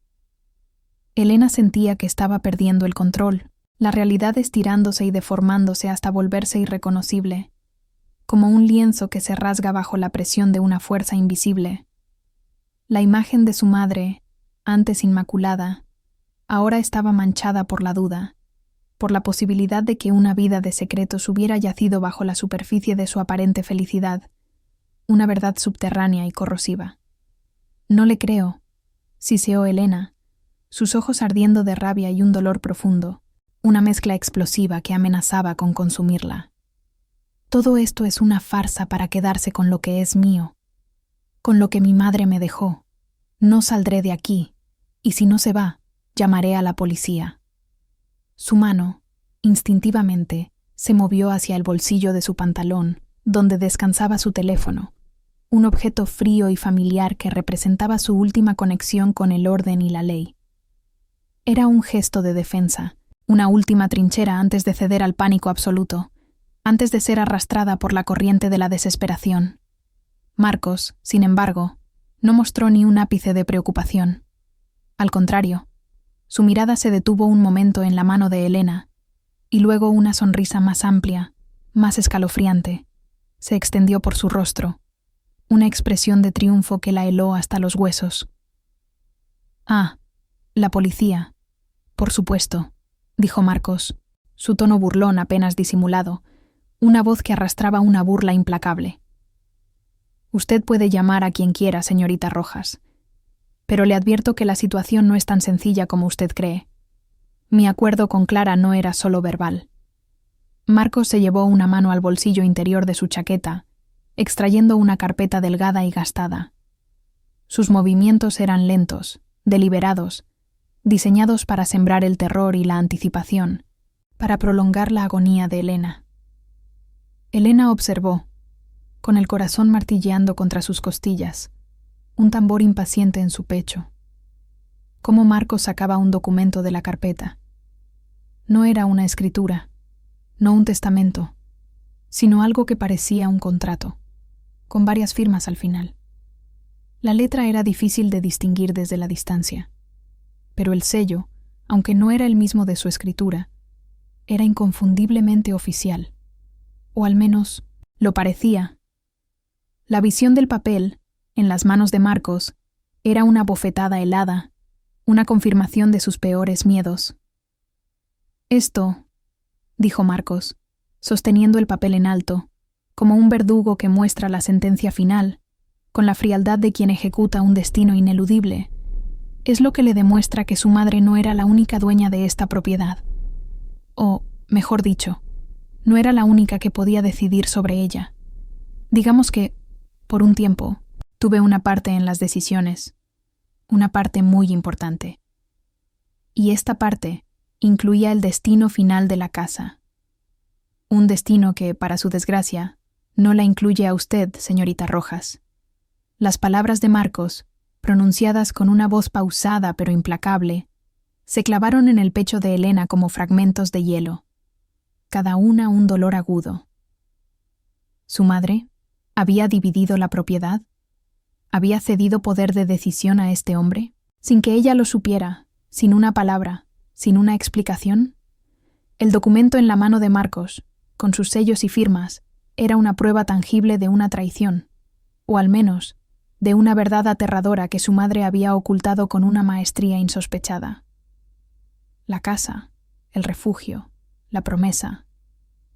Elena sentía que estaba perdiendo el control, la realidad estirándose y deformándose hasta volverse irreconocible, como un lienzo que se rasga bajo la presión de una fuerza invisible. La imagen de su madre, antes inmaculada, ahora estaba manchada por la duda, por la posibilidad de que una vida de secretos hubiera yacido bajo la superficie de su aparente felicidad, una verdad subterránea y corrosiva. «No le creo», siseó Elena, sus ojos ardiendo de rabia y un dolor profundo, una mezcla explosiva que amenazaba con consumirla. «Todo esto es una farsa para quedarse con lo que es mío, con lo que mi madre me dejó. No saldré de aquí, y si no se va, llamaré a la policía». Su mano, instintivamente, se movió hacia el bolsillo de su pantalón, donde descansaba su teléfono, un objeto frío y familiar que representaba su última conexión con el orden y la ley. Era un gesto de defensa, una última trinchera antes de ceder al pánico absoluto, antes de ser arrastrada por la corriente de la desesperación. Marcos, sin embargo, no mostró ni un ápice de preocupación. Al contrario, su mirada se detuvo un momento en la mano de Elena, y luego una sonrisa más amplia, más escalofriante, se extendió por su rostro, una expresión de triunfo que la heló hasta los huesos. «Ah, la policía. Por supuesto», dijo Marcos, su tono burlón apenas disimulado, una voz que arrastraba una burla implacable. «Usted puede llamar a quien quiera, señorita Rojas, pero le advierto que la situación no es tan sencilla como usted cree. Mi acuerdo con Clara no era solo verbal». Marcos se llevó una mano al bolsillo interior de su chaqueta, extrayendo una carpeta delgada y gastada. Sus movimientos eran lentos, deliberados, diseñados para sembrar el terror y la anticipación, para prolongar la agonía de Elena. Elena observó, con el corazón martilleando contra sus costillas, un tambor impaciente en su pecho, cómo Marcos sacaba un documento de la carpeta. No era una escritura, no un testamento, sino algo que parecía un contrato, con varias firmas al final. La letra era difícil de distinguir desde la distancia, pero el sello, aunque no era el mismo de su escritura, era inconfundiblemente oficial, o al menos lo parecía. La visión del papel, en las manos de Marcos, era una bofetada helada, una confirmación de sus peores miedos. «Esto», dijo Marcos, sosteniendo el papel en alto, como un verdugo que muestra la sentencia final, con la frialdad de quien ejecuta un destino ineludible, es lo que le demuestra que su madre no era la única dueña de esta propiedad. O, mejor dicho, no era la única que podía decidir sobre ella. Digamos que, por un tiempo, tuve una parte en las decisiones, una parte muy importante. Y esta parte incluía el destino final de la casa. Un destino que, para su desgracia, no la incluye a usted, señorita Rojas. Las palabras de Marcos, pronunciadas con una voz pausada pero implacable, se clavaron en el pecho de Elena como fragmentos de hielo, cada una un dolor agudo. ¿Su madre había dividido la propiedad? ¿Había cedido poder de decisión a este hombre? Sin que ella lo supiera, sin una palabra, sin una explicación. El documento en la mano de Marcos, con sus sellos y firmas, era una prueba tangible de una traición, o al menos, de una verdad aterradora que su madre había ocultado con una maestría insospechada. La casa, el refugio, la promesa,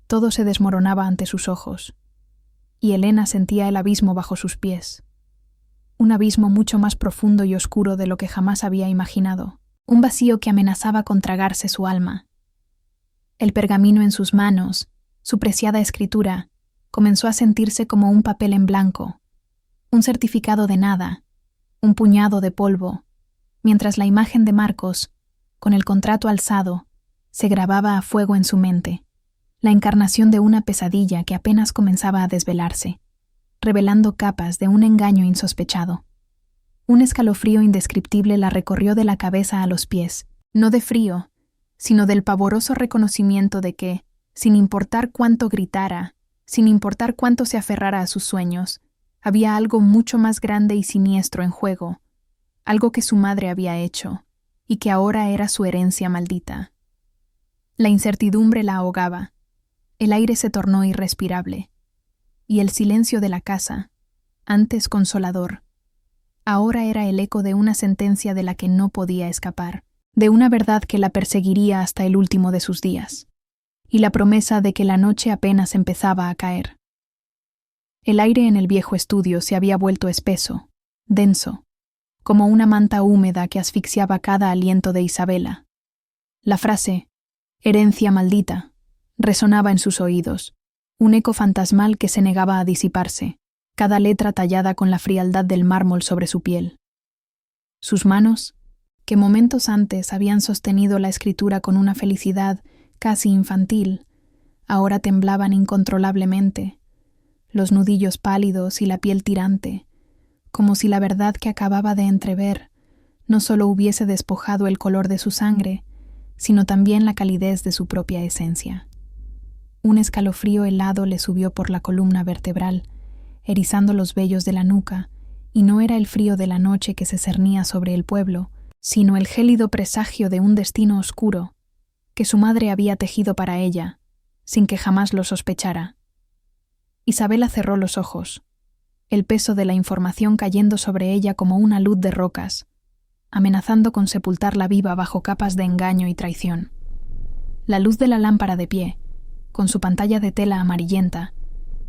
todo se desmoronaba ante sus ojos, y Elena sentía el abismo bajo sus pies. Un abismo mucho más profundo y oscuro de lo que jamás había imaginado, un vacío que amenazaba con tragarse su alma. El pergamino en sus manos, su preciada escritura, comenzó a sentirse como un papel en blanco, un certificado de nada, un puñado de polvo, mientras la imagen de Marcos, con el contrato alzado, se grababa a fuego en su mente, la encarnación de una pesadilla que apenas comenzaba a desvelarse, revelando capas de un engaño insospechado. Un escalofrío indescriptible la recorrió de la cabeza a los pies, no de frío, sino del pavoroso reconocimiento de que, sin importar cuánto gritara, sin importar cuánto se aferrara a sus sueños, había algo mucho más grande y siniestro en juego, algo que su madre había hecho, y que ahora era su herencia maldita. La incertidumbre la ahogaba, el aire se tornó irrespirable, y el silencio de la casa, antes consolador, ahora era el eco de una sentencia de la que no podía escapar, de una verdad que la perseguiría hasta el último de sus días, y la promesa de que la noche apenas empezaba a caer. El aire en el viejo estudio se había vuelto espeso, denso, como una manta húmeda que asfixiaba cada aliento de Isabela. La frase, herencia maldita, resonaba en sus oídos, un eco fantasmal que se negaba a disiparse, cada letra tallada con la frialdad del mármol sobre su piel. Sus manos, que momentos antes habían sostenido la escritura con una felicidad casi infantil, ahora temblaban incontrolablemente, los nudillos pálidos y la piel tirante, como si la verdad que acababa de entrever no solo hubiese despojado el color de su sangre, sino también la calidez de su propia esencia. Un escalofrío helado le subió por la columna vertebral, erizando los vellos de la nuca, y no era el frío de la noche que se cernía sobre el pueblo, sino el gélido presagio de un destino oscuro que su madre había tejido para ella, sin que jamás lo sospechara. Isabela cerró los ojos, el peso de la información cayendo sobre ella como una luz de rocas, amenazando con sepultarla viva bajo capas de engaño y traición. La luz de la lámpara de pie, con su pantalla de tela amarillenta,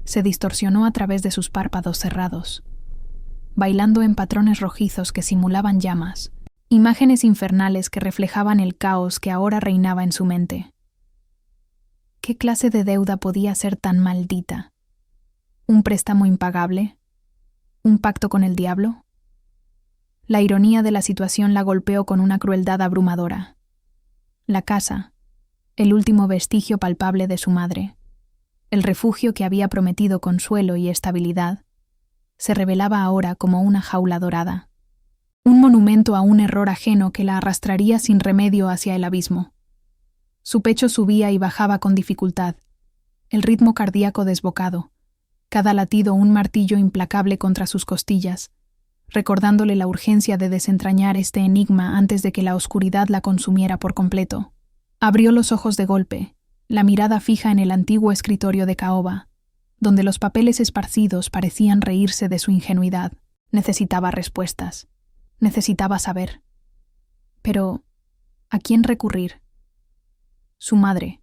se distorsionó a través de sus párpados cerrados, bailando en patrones rojizos que simulaban llamas, imágenes infernales que reflejaban el caos que ahora reinaba en su mente. ¿Qué clase de deuda podía ser tan maldita? ¿Un préstamo impagable? ¿Un pacto con el diablo? La ironía de la situación la golpeó con una crueldad abrumadora. La casa, el último vestigio palpable de su madre, el refugio que había prometido consuelo y estabilidad, se revelaba ahora como una jaula dorada, un monumento a un error ajeno que la arrastraría sin remedio hacia el abismo. Su pecho subía y bajaba con dificultad, el ritmo cardíaco desbocado, cada latido un martillo implacable contra sus costillas, recordándole la urgencia de desentrañar este enigma antes de que la oscuridad la consumiera por completo. Abrió los ojos de golpe, la mirada fija en el antiguo escritorio de caoba, donde los papeles esparcidos parecían reírse de su ingenuidad. Necesitaba respuestas. Necesitaba saber. Pero, ¿a quién recurrir? Su madre,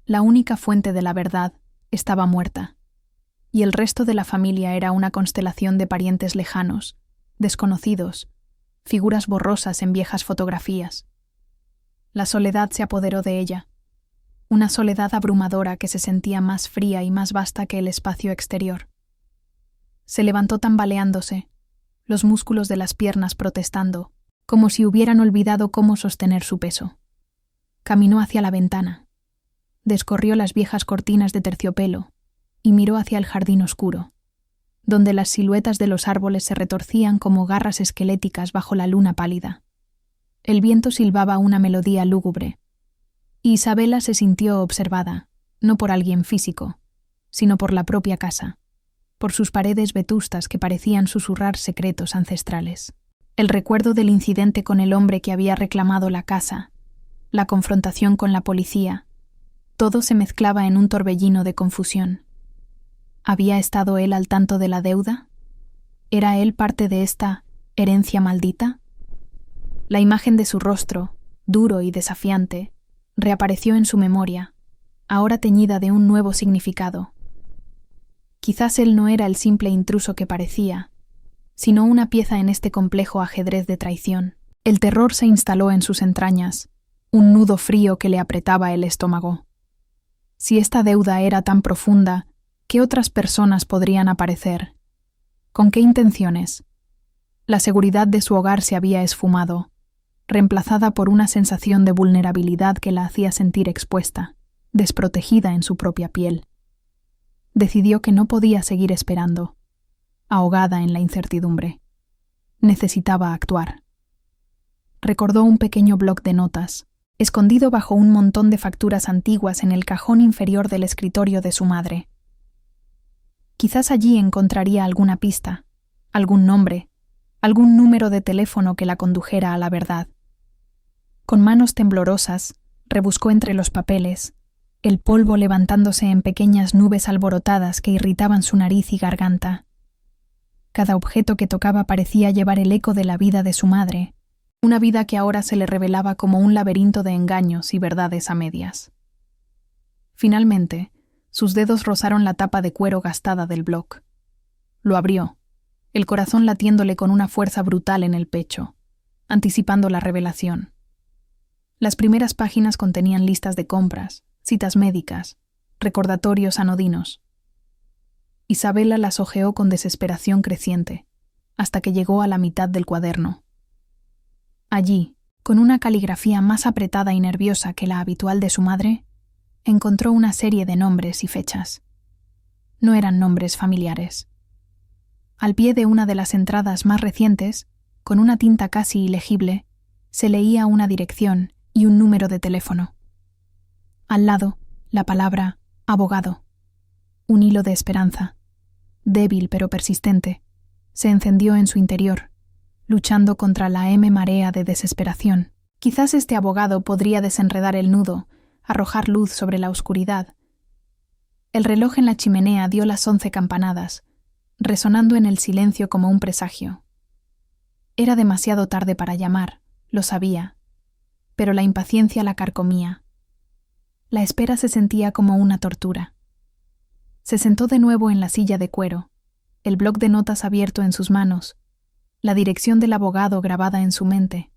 la única fuente de la verdad, estaba muerta, y el resto de la familia era una constelación de parientes lejanos, desconocidos, figuras borrosas en viejas fotografías. La soledad se apoderó de ella, una soledad abrumadora que se sentía más fría y más vasta que el espacio exterior. Se levantó tambaleándose, los músculos de las piernas protestando, como si hubieran olvidado cómo sostener su peso. Caminó hacia la ventana. Descorrió las viejas cortinas de terciopelo y miró hacia el jardín oscuro, donde las siluetas de los árboles se retorcían como garras esqueléticas bajo la luna pálida. El viento silbaba una melodía lúgubre, y Isabela se sintió observada, no por alguien físico, sino por la propia casa, por sus paredes vetustas que parecían susurrar secretos ancestrales. El recuerdo del incidente con el hombre que había reclamado la casa, la confrontación con la policía, todo se mezclaba en un torbellino de confusión. ¿Había estado él al tanto de la deuda? ¿Era él parte de esta herencia maldita? La imagen de su rostro, duro y desafiante, reapareció en su memoria, ahora teñida de un nuevo significado. Quizás él no era el simple intruso que parecía, sino una pieza en este complejo ajedrez de traición. El terror se instaló en sus entrañas, un nudo frío que le apretaba el estómago. Si esta deuda era tan profunda, ¿qué otras personas podrían aparecer? ¿Con qué intenciones? La seguridad de su hogar se había esfumado, reemplazada por una sensación de vulnerabilidad que la hacía sentir expuesta, desprotegida en su propia piel. Decidió que no podía seguir esperando, ahogada en la incertidumbre. Necesitaba actuar. Recordó un pequeño bloc de notas, escondido bajo un montón de facturas antiguas en el cajón inferior del escritorio de su madre. Quizás allí encontraría alguna pista, algún nombre, algún número de teléfono que la condujera a la verdad. Con manos temblorosas, rebuscó entre los papeles, el polvo levantándose en pequeñas nubes alborotadas que irritaban su nariz y garganta. Cada objeto que tocaba parecía llevar el eco de la vida de su madre, una vida que ahora se le revelaba como un laberinto de engaños y verdades a medias. Finalmente, sus dedos rozaron la tapa de cuero gastada del bloc. Lo abrió, el corazón latiéndole con una fuerza brutal en el pecho, anticipando la revelación. Las primeras páginas contenían listas de compras, citas médicas, recordatorios anodinos. Isabela las hojeó con desesperación creciente, hasta que llegó a la mitad del cuaderno. Allí, con una caligrafía más apretada y nerviosa que la habitual de su madre, encontró una serie de nombres y fechas. No eran nombres familiares. Al pie de una de las entradas más recientes, con una tinta casi ilegible, se leía una dirección y un número de teléfono. Al lado, la palabra abogado. Un hilo de esperanza, débil pero persistente, se encendió en su interior, luchando contra la marea de desesperación. Quizás este abogado podría desenredar el nudo, arrojar luz sobre la oscuridad. El reloj en la chimenea dio las 11 campanadas, resonando en el silencio como un presagio. Era demasiado tarde para llamar, lo sabía, pero la impaciencia la carcomía. La espera se sentía como una tortura. Se sentó de nuevo en la silla de cuero, el bloc de notas abierto en sus manos, la dirección del abogado grabada en su mente.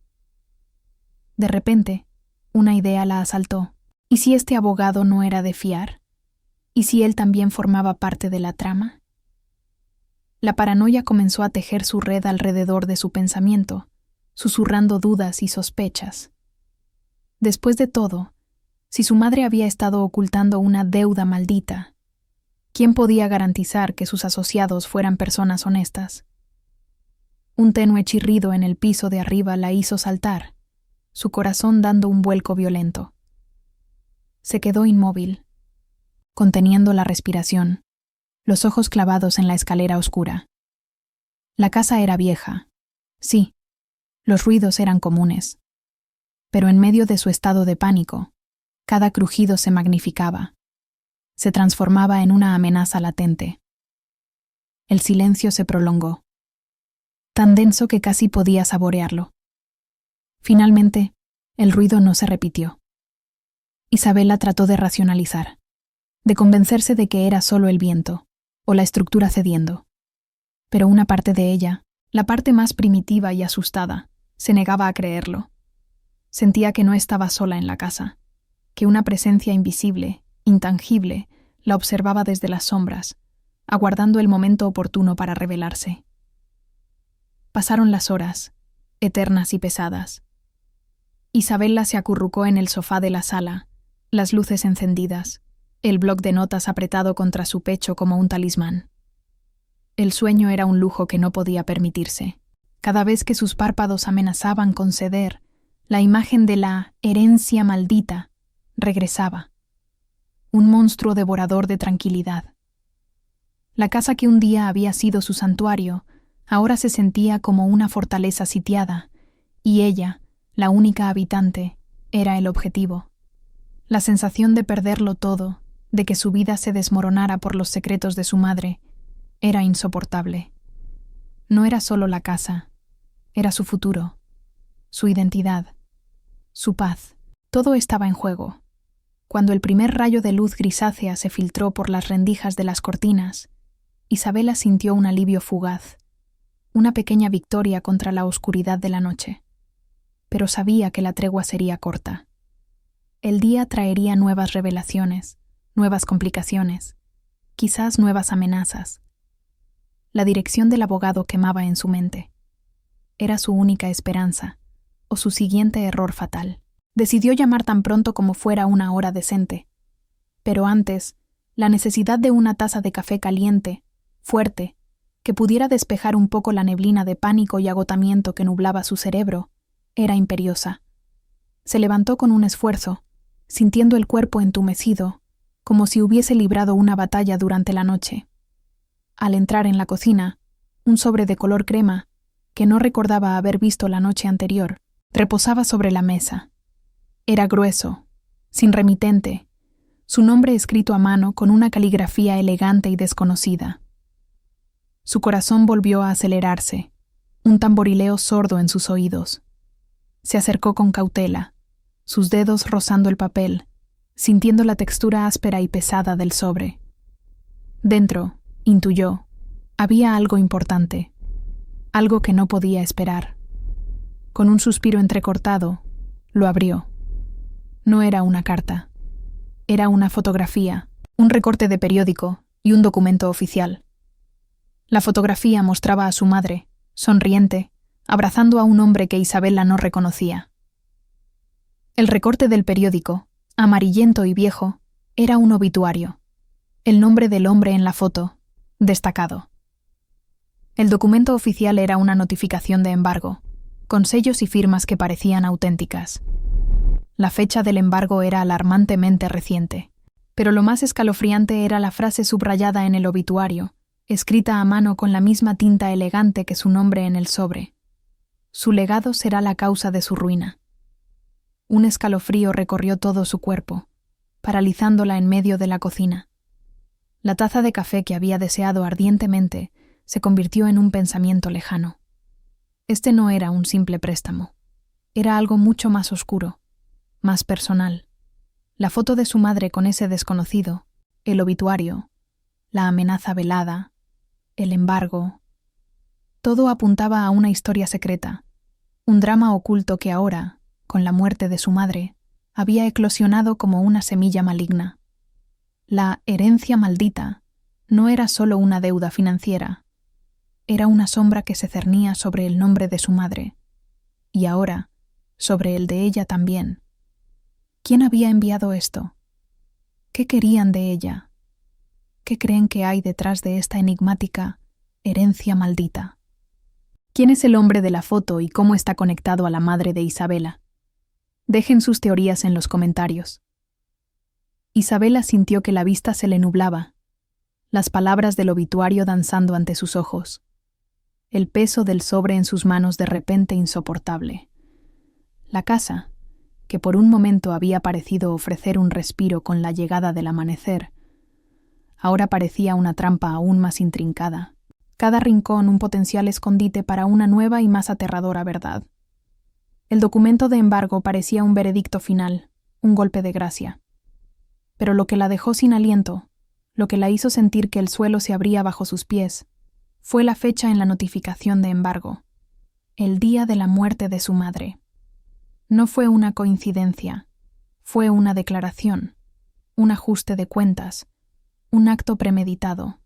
De repente, una idea la asaltó. ¿Y si este abogado no era de fiar? ¿Y si él también formaba parte de la trama? La paranoia comenzó a tejer su red alrededor de su pensamiento, susurrando dudas y sospechas. Después de todo, si su madre había estado ocultando una deuda maldita, ¿quién podía garantizar que sus asociados fueran personas honestas? Un tenue chirrido en el piso de arriba la hizo saltar, su corazón dando un vuelco violento. Se quedó inmóvil, conteniendo la respiración, los ojos clavados en la escalera oscura. La casa era vieja, sí, los ruidos eran comunes, pero en medio de su estado de pánico, cada crujido se magnificaba, se transformaba en una amenaza latente. El silencio se prolongó, tan denso que casi podía saborearlo. Finalmente, el ruido no se repitió. Isabela trató de racionalizar, de convencerse de que era solo el viento, o la estructura cediendo. Pero una parte de ella, la parte más primitiva y asustada, se negaba a creerlo. Sentía que no estaba sola en la casa, que una presencia invisible, intangible, la observaba desde las sombras, aguardando el momento oportuno para revelarse. Pasaron las horas, eternas y pesadas. Isabela se acurrucó en el sofá de la sala, las luces encendidas, el bloc de notas apretado contra su pecho como un talismán. El sueño era un lujo que no podía permitirse. Cada vez que sus párpados amenazaban con ceder, la imagen de la herencia maldita regresaba. Un monstruo devorador de tranquilidad. La casa que un día había sido su santuario, ahora se sentía como una fortaleza sitiada, y ella, la única habitante, era el objetivo. La sensación de perderlo todo, de que su vida se desmoronara por los secretos de su madre, era insoportable. No era solo la casa, era su futuro, su identidad, su paz. Todo estaba en juego. Cuando el primer rayo de luz grisácea se filtró por las rendijas de las cortinas, Isabela sintió un alivio fugaz, una pequeña victoria contra la oscuridad de la noche. Pero sabía que la tregua sería corta. El día traería nuevas revelaciones, nuevas complicaciones, quizás nuevas amenazas. La dirección del abogado quemaba en su mente. Era su única esperanza, o su siguiente error fatal. Decidió llamar tan pronto como fuera una hora decente. Pero antes, la necesidad de una taza de café caliente, fuerte, que pudiera despejar un poco la neblina de pánico y agotamiento que nublaba su cerebro, era imperiosa. Se levantó con un esfuerzo, sintiendo el cuerpo entumecido, como si hubiese librado una batalla durante la noche. Al entrar en la cocina, un sobre de color crema, que no recordaba haber visto la noche anterior, reposaba sobre la mesa. Era grueso, sin remitente, su nombre escrito a mano con una caligrafía elegante y desconocida. Su corazón volvió a acelerarse, un tamborileo sordo en sus oídos. Se acercó con cautela, sus dedos rozando el papel, sintiendo la textura áspera y pesada del sobre. Dentro, intuyó, había algo importante, algo que no podía esperar. Con un suspiro entrecortado, lo abrió. No era una carta. Era una fotografía, un recorte de periódico y un documento oficial. La fotografía mostraba a su madre, sonriente, abrazando a un hombre que Isabela no reconocía. El recorte del periódico, amarillento y viejo, era un obituario. El nombre del hombre en la foto, destacado. El documento oficial era una notificación de embargo, con sellos y firmas que parecían auténticas. La fecha del embargo era alarmantemente reciente, pero lo más escalofriante era la frase subrayada en el obituario, escrita a mano con la misma tinta elegante que su nombre en el sobre. Su legado será la causa de su ruina. Un escalofrío recorrió todo su cuerpo, paralizándola en medio de la cocina. La taza de café que había deseado ardientemente se convirtió en un pensamiento lejano. Este no era un simple préstamo. Era algo mucho más oscuro, más personal. La foto de su madre con ese desconocido, el obituario, la amenaza velada, el embargo. Todo apuntaba a una historia secreta, un drama oculto que ahora, con la muerte de su madre, había eclosionado como una semilla maligna. La herencia maldita no era solo una deuda financiera, era una sombra que se cernía sobre el nombre de su madre, y ahora, sobre el de ella también. ¿Quién había enviado esto? ¿Qué querían de ella? ¿Qué creen que hay detrás de esta enigmática herencia maldita? ¿Quién es el hombre de la foto y cómo está conectado a la madre de Isabela? Dejen sus teorías en los comentarios. Isabela sintió que la vista se le nublaba, las palabras del obituario danzando ante sus ojos, el peso del sobre en sus manos de repente insoportable. La casa, que por un momento había parecido ofrecer un respiro con la llegada del amanecer, ahora parecía una trampa aún más intrincada, cada rincón un potencial escondite para una nueva y más aterradora verdad. El documento de embargo parecía un veredicto final, un golpe de gracia. Pero lo que la dejó sin aliento, lo que la hizo sentir que el suelo se abría bajo sus pies, fue la fecha en la notificación de embargo, el día de la muerte de su madre. No fue una coincidencia, fue una declaración, un ajuste de cuentas, un acto premeditado.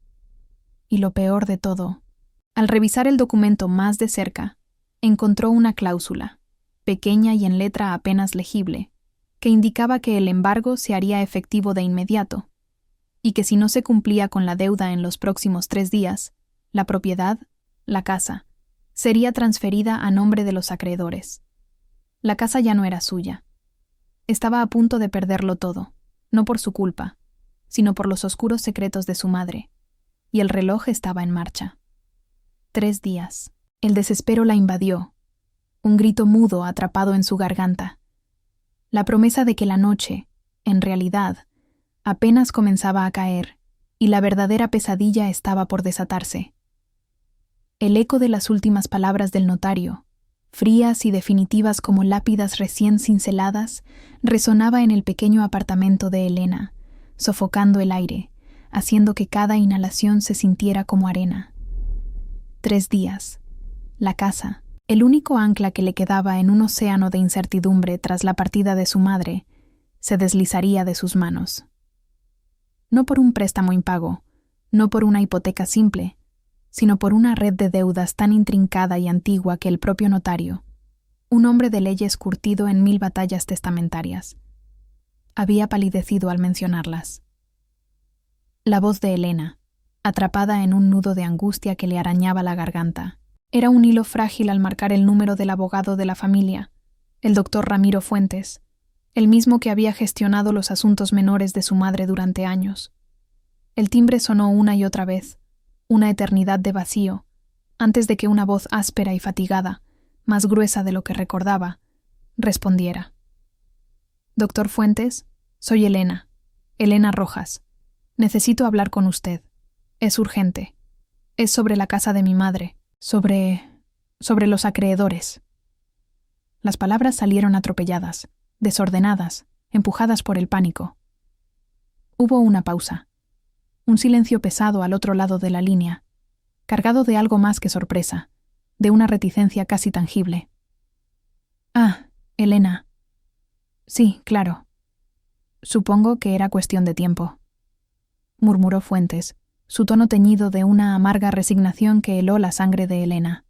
Y lo peor de todo, al revisar el documento más de cerca, encontró una cláusula, pequeña y en letra apenas legible, que indicaba que el embargo se haría efectivo de inmediato, y que si no se cumplía con la deuda en los próximos 3 días, la propiedad, la casa, sería transferida a nombre de los acreedores. La casa ya no era suya. Estaba a punto de perderlo todo, no por su culpa, sino por los oscuros secretos de su madre, y el reloj estaba en marcha. 3 días. El desespero la invadió, un grito mudo atrapado en su garganta. La promesa de que la noche, en realidad, apenas comenzaba a caer, y la verdadera pesadilla estaba por desatarse. El eco de las últimas palabras del notario, frías y definitivas como lápidas recién cinceladas, resonaba en el pequeño apartamento de Elena, sofocando el aire, haciendo que cada inhalación se sintiera como arena. 3 días. La casa, el único ancla que le quedaba en un océano de incertidumbre tras la partida de su madre, se deslizaría de sus manos. No por un préstamo impago, no por una hipoteca simple, sino por una red de deudas tan intrincada y antigua que el propio notario, un hombre de leyes curtido en 1000 batallas testamentarias, había palidecido al mencionarlas. La voz de Elena, atrapada en un nudo de angustia que le arañaba la garganta, era un hilo frágil al marcar el número del abogado de la familia, el doctor Ramiro Fuentes, el mismo que había gestionado los asuntos menores de su madre durante años. El timbre sonó una y otra vez, una eternidad de vacío, antes de que una voz áspera y fatigada, más gruesa de lo que recordaba, respondiera. «Doctor Fuentes, soy Elena, Elena Rojas. Necesito hablar con usted. Es urgente. Es sobre la casa de mi madre, sobre los acreedores». Las palabras salieron atropelladas, desordenadas, empujadas por el pánico. Hubo una pausa. Un silencio pesado al otro lado de la línea, cargado de algo más que sorpresa, de una reticencia casi tangible. «Ah, Elena. Sí, claro. Supongo que era cuestión de tiempo», murmuró Fuentes, su tono teñido de una amarga resignación que heló la sangre de Elena.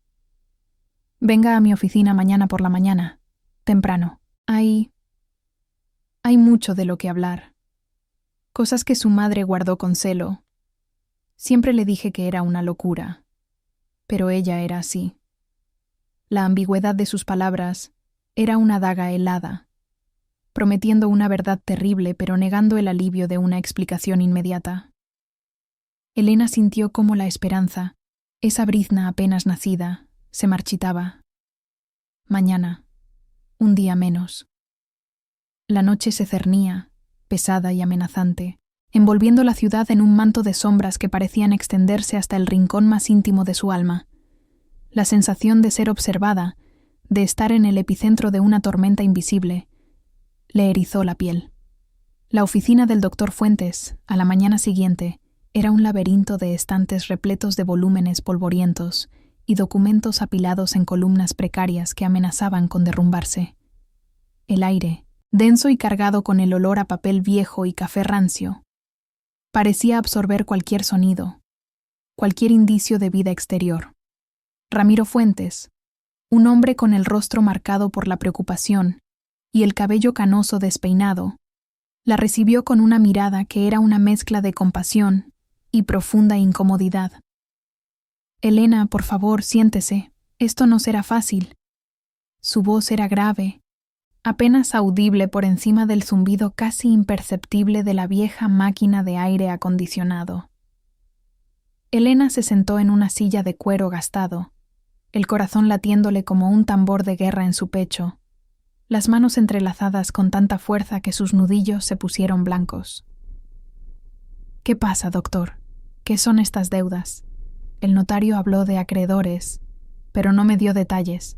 «Venga a mi oficina mañana por la mañana, temprano. Hay mucho de lo que hablar. Cosas que su madre guardó con celo. Siempre le dije que era una locura, pero ella era así. La ambigüedad de sus palabras era una daga helada, prometiendo una verdad terrible pero negando el alivio de una explicación inmediata. Elena sintió cómo la esperanza, esa brizna apenas nacida, se marchitaba. Mañana, un día menos. La noche se cernía, pesada y amenazante, envolviendo la ciudad en un manto de sombras que parecían extenderse hasta el rincón más íntimo de su alma. La sensación de ser observada, de estar en el epicentro de una tormenta invisible, le erizó la piel. La oficina del doctor Fuentes, a la mañana siguiente, era un laberinto de estantes repletos de volúmenes polvorientos y documentos apilados en columnas precarias que amenazaban con derrumbarse. El aire, denso y cargado con el olor a papel viejo y café rancio, parecía absorber cualquier sonido, cualquier indicio de vida exterior. Ramiro Fuentes, un hombre con el rostro marcado por la preocupación y el cabello canoso despeinado, la recibió con una mirada que era una mezcla de compasión y profunda incomodidad. «Elena, por favor, siéntese. Esto no será fácil». Su voz era grave, apenas audible por encima del zumbido casi imperceptible de la vieja máquina de aire acondicionado. Elena se sentó en una silla de cuero gastado, el corazón latiéndole como un tambor de guerra en su pecho, las manos entrelazadas con tanta fuerza que sus nudillos se pusieron blancos. «¿Qué pasa, doctor? ¿Qué son estas deudas?» El notario habló de acreedores, pero no me dio detalles.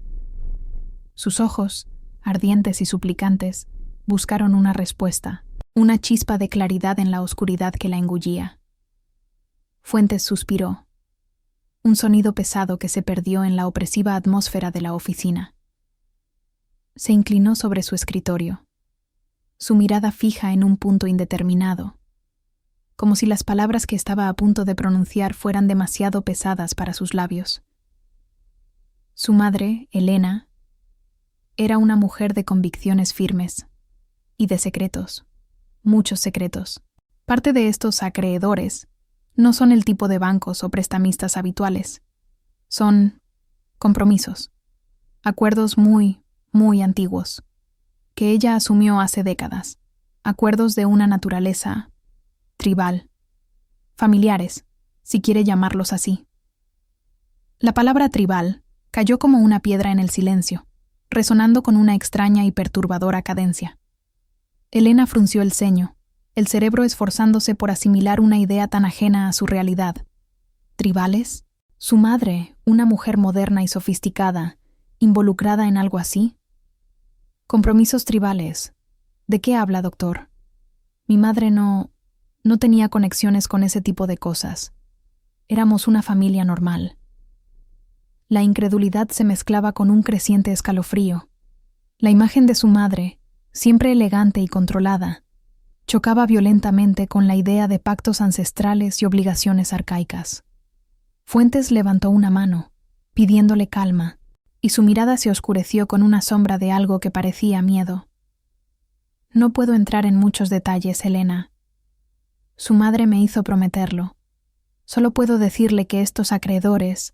Sus ojos, ardientes y suplicantes, buscaron una respuesta, una chispa de claridad en la oscuridad que la engullía. Fuentes suspiró, un sonido pesado que se perdió en la opresiva atmósfera de la oficina. Se inclinó sobre su escritorio, su mirada fija en un punto indeterminado, como si las palabras que estaba a punto de pronunciar fueran demasiado pesadas para sus labios. Su madre, Elena, era una mujer de convicciones firmes. y de secretos, muchos secretos. Parte de estos acreedores no son el tipo de bancos o prestamistas habituales. Son compromisos, acuerdos muy, muy antiguos, que ella asumió hace décadas, acuerdos de una naturaleza tribal, familiares, si quiere llamarlos así. La palabra tribal cayó como una piedra en el silencio, resonando con una extraña y perturbadora cadencia. Elena frunció el ceño, el cerebro esforzándose por asimilar una idea tan ajena a su realidad. ¿Tribales? ¿Su madre, una mujer moderna y sofisticada, involucrada en algo así? Compromisos tribales. ¿De qué habla, doctor? Mi madre no tenía conexiones con ese tipo de cosas. Éramos una familia normal. La incredulidad se mezclaba con un creciente escalofrío. La imagen de su madre, siempre elegante y controlada, chocaba violentamente con la idea de pactos ancestrales y obligaciones arcaicas. Fuentes levantó una mano, pidiéndole calma, y su mirada se oscureció con una sombra de algo que parecía miedo. No puedo entrar en muchos detalles, Elena. Su madre me hizo prometerlo. Solo puedo decirle que estos acreedores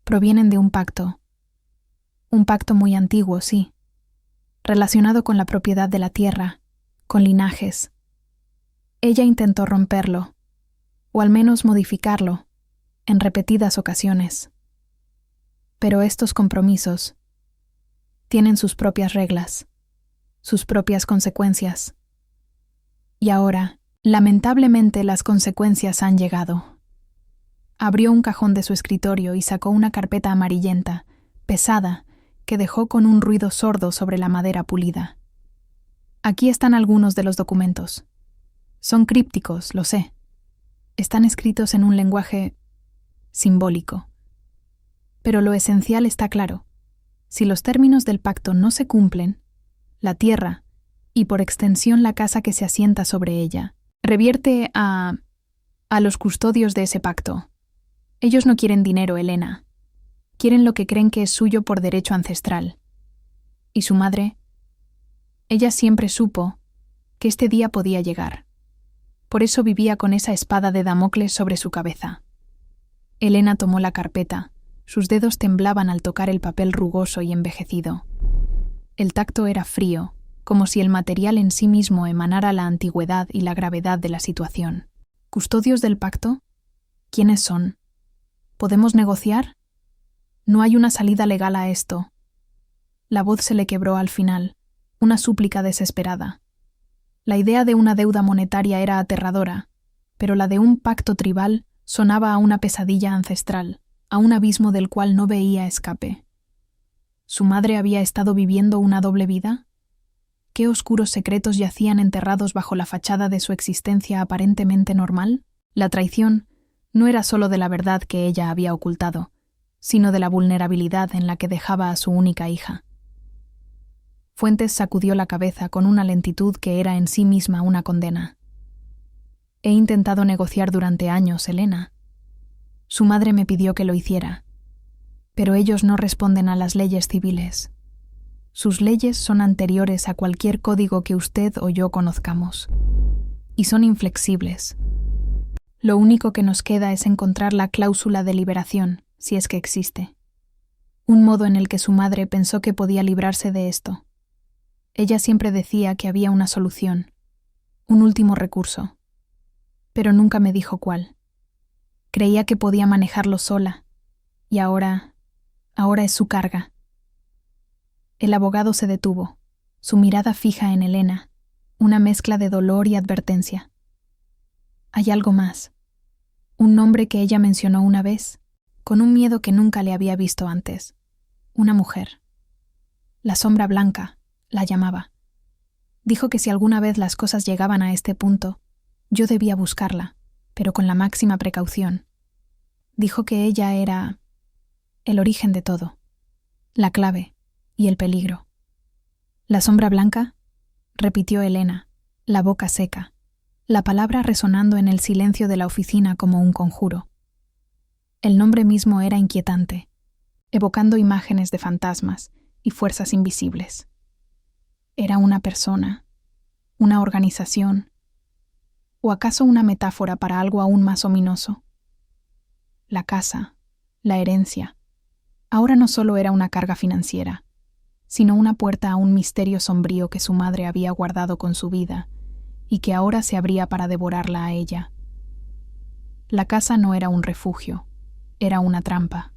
provienen de un pacto muy antiguo, sí, relacionado con la propiedad de la tierra, con linajes. Ella intentó romperlo, o al menos modificarlo, en repetidas ocasiones. Pero estos compromisos tienen sus propias reglas, sus propias consecuencias. Y ahora, lamentablemente, las consecuencias han llegado. Abrió un cajón de su escritorio y sacó una carpeta amarillenta, pesada, que dejó con un ruido sordo sobre la madera pulida. Aquí están algunos de los documentos. Son crípticos, lo sé. Están escritos en un lenguaje simbólico. Pero lo esencial está claro. Si los términos del pacto no se cumplen, la tierra, y por extensión la casa que se asienta sobre ella, revierte a los custodios de ese pacto. Ellos no quieren dinero, Elena. Quieren lo que creen que es suyo por derecho ancestral. Y su madre, ella siempre supo que este día podía llegar. Por eso vivía con esa espada de Damocles sobre su cabeza. Elena tomó la carpeta. Sus dedos temblaban al tocar el papel rugoso y envejecido. El tacto era frío, como si el material en sí mismo emanara la antigüedad y la gravedad de la situación. ¿Custodios del pacto? ¿Quiénes son? ¿Podemos negociar? No hay una salida legal a esto. La voz se le quebró al final, una súplica desesperada. La idea de una deuda monetaria era aterradora, pero la de un pacto tribal sonaba a una pesadilla ancestral, a un abismo del cual no veía escape. ¿Su madre había estado viviendo una doble vida? ¿Qué oscuros secretos yacían enterrados bajo la fachada de su existencia aparentemente normal? La traición no era solo de la verdad que ella había ocultado, sino de la vulnerabilidad en la que dejaba a su única hija. Fuentes sacudió la cabeza con una lentitud que era en sí misma una condena. He intentado negociar durante años, Elena. Su madre me pidió que lo hiciera, pero ellos no responden a las leyes civiles. Sus leyes son anteriores a cualquier código que usted o yo conozcamos, y son inflexibles. Lo único que nos queda es encontrar la cláusula de liberación, si es que existe. Un modo en el que su madre pensó que podía librarse de esto. Ella siempre decía que había una solución, un último recurso, pero nunca me dijo cuál. Creía que podía manejarlo sola, y ahora es su carga. El abogado se detuvo, su mirada fija en Elena, una mezcla de dolor y advertencia. Hay algo más, un nombre que ella mencionó una vez, con un miedo que nunca le había visto antes. Una mujer. La sombra blanca, la llamaba. Dijo que si alguna vez las cosas llegaban a este punto, yo debía buscarla, pero con la máxima precaución. Dijo que ella era el origen de todo, la clave y el peligro. ¿La sombra blanca? Repitió Elena, la boca seca, la palabra resonando en el silencio de la oficina como un conjuro. El nombre mismo era inquietante, evocando imágenes de fantasmas y fuerzas invisibles. Era una persona, una organización, o acaso una metáfora para algo aún más ominoso. La casa, la herencia, ahora no solo era una carga financiera, sino una puerta a un misterio sombrío que su madre había guardado con su vida y que ahora se abría para devorarla a ella. La casa no era un refugio, era una trampa.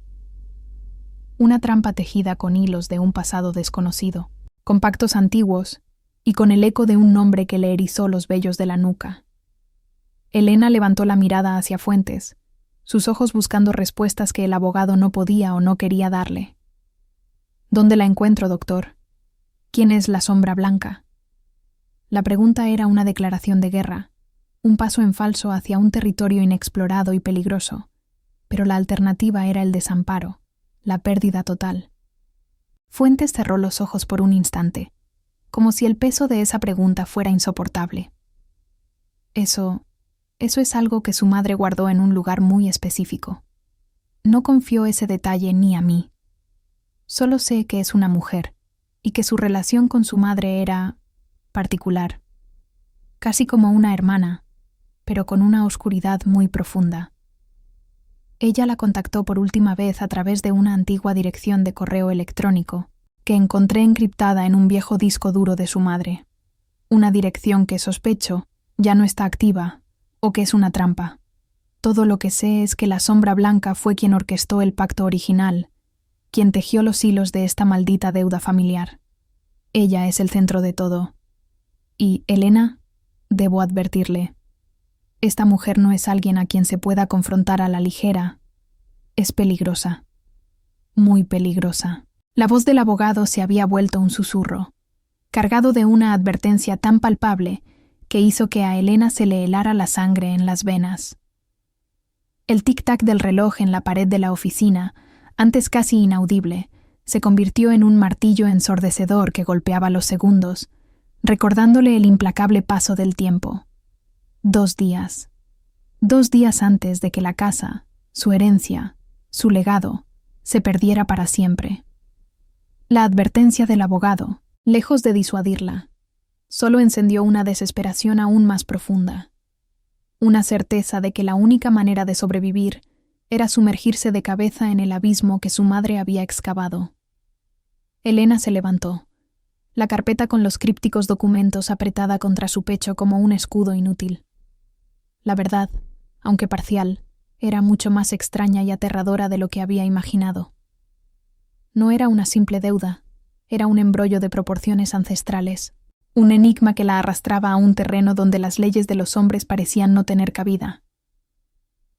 Una trampa tejida con hilos de un pasado desconocido, con pactos antiguos y con el eco de un nombre que le erizó los vellos de la nuca. Elena levantó la mirada hacia Fuentes, sus ojos buscando respuestas que el abogado no podía o no quería darle. ¿Dónde la encuentro, doctor? ¿Quién es la sombra blanca? La pregunta era una declaración de guerra, un paso en falso hacia un territorio inexplorado y peligroso, pero la alternativa era el desamparo, la pérdida total. Fuentes cerró los ojos por un instante, como si el peso de esa pregunta fuera insoportable. Eso es algo que su madre guardó en un lugar muy específico. No confió ese detalle ni a mí. Solo sé que es una mujer y que su relación con su madre era particular, casi como una hermana, pero con una oscuridad muy profunda. Ella la contactó por última vez a través de una antigua dirección de correo electrónico que encontré encriptada en un viejo disco duro de su madre. Una dirección que sospecho ya no está activa o que es una trampa. Todo lo que sé es que la sombra blanca fue quien orquestó el pacto original, quien tejió los hilos de esta maldita deuda familiar. Ella es el centro de todo. Y, Elena, debo advertirle, esta mujer no es alguien a quien se pueda confrontar a la ligera. Es peligrosa. Muy peligrosa. La voz del abogado se había vuelto un susurro, cargado de una advertencia tan palpable que hizo que a Elena se le helara la sangre en las venas. El tic-tac del reloj en la pared de la oficina, antes casi inaudible, se convirtió en un martillo ensordecedor que golpeaba los segundos, recordándole el implacable paso del tiempo. 2 días. 2 días antes de que la casa, su herencia, su legado, se perdiera para siempre. La advertencia del abogado, lejos de disuadirla, solo encendió una desesperación aún más profunda. Una certeza de que la única manera de sobrevivir era sumergirse de cabeza en el abismo que su madre había excavado. Elena se levantó, la carpeta con los crípticos documentos apretada contra su pecho como un escudo inútil. La verdad, aunque parcial, era mucho más extraña y aterradora de lo que había imaginado. No era una simple deuda, era un embrollo de proporciones ancestrales, un enigma que la arrastraba a un terreno donde las leyes de los hombres parecían no tener cabida.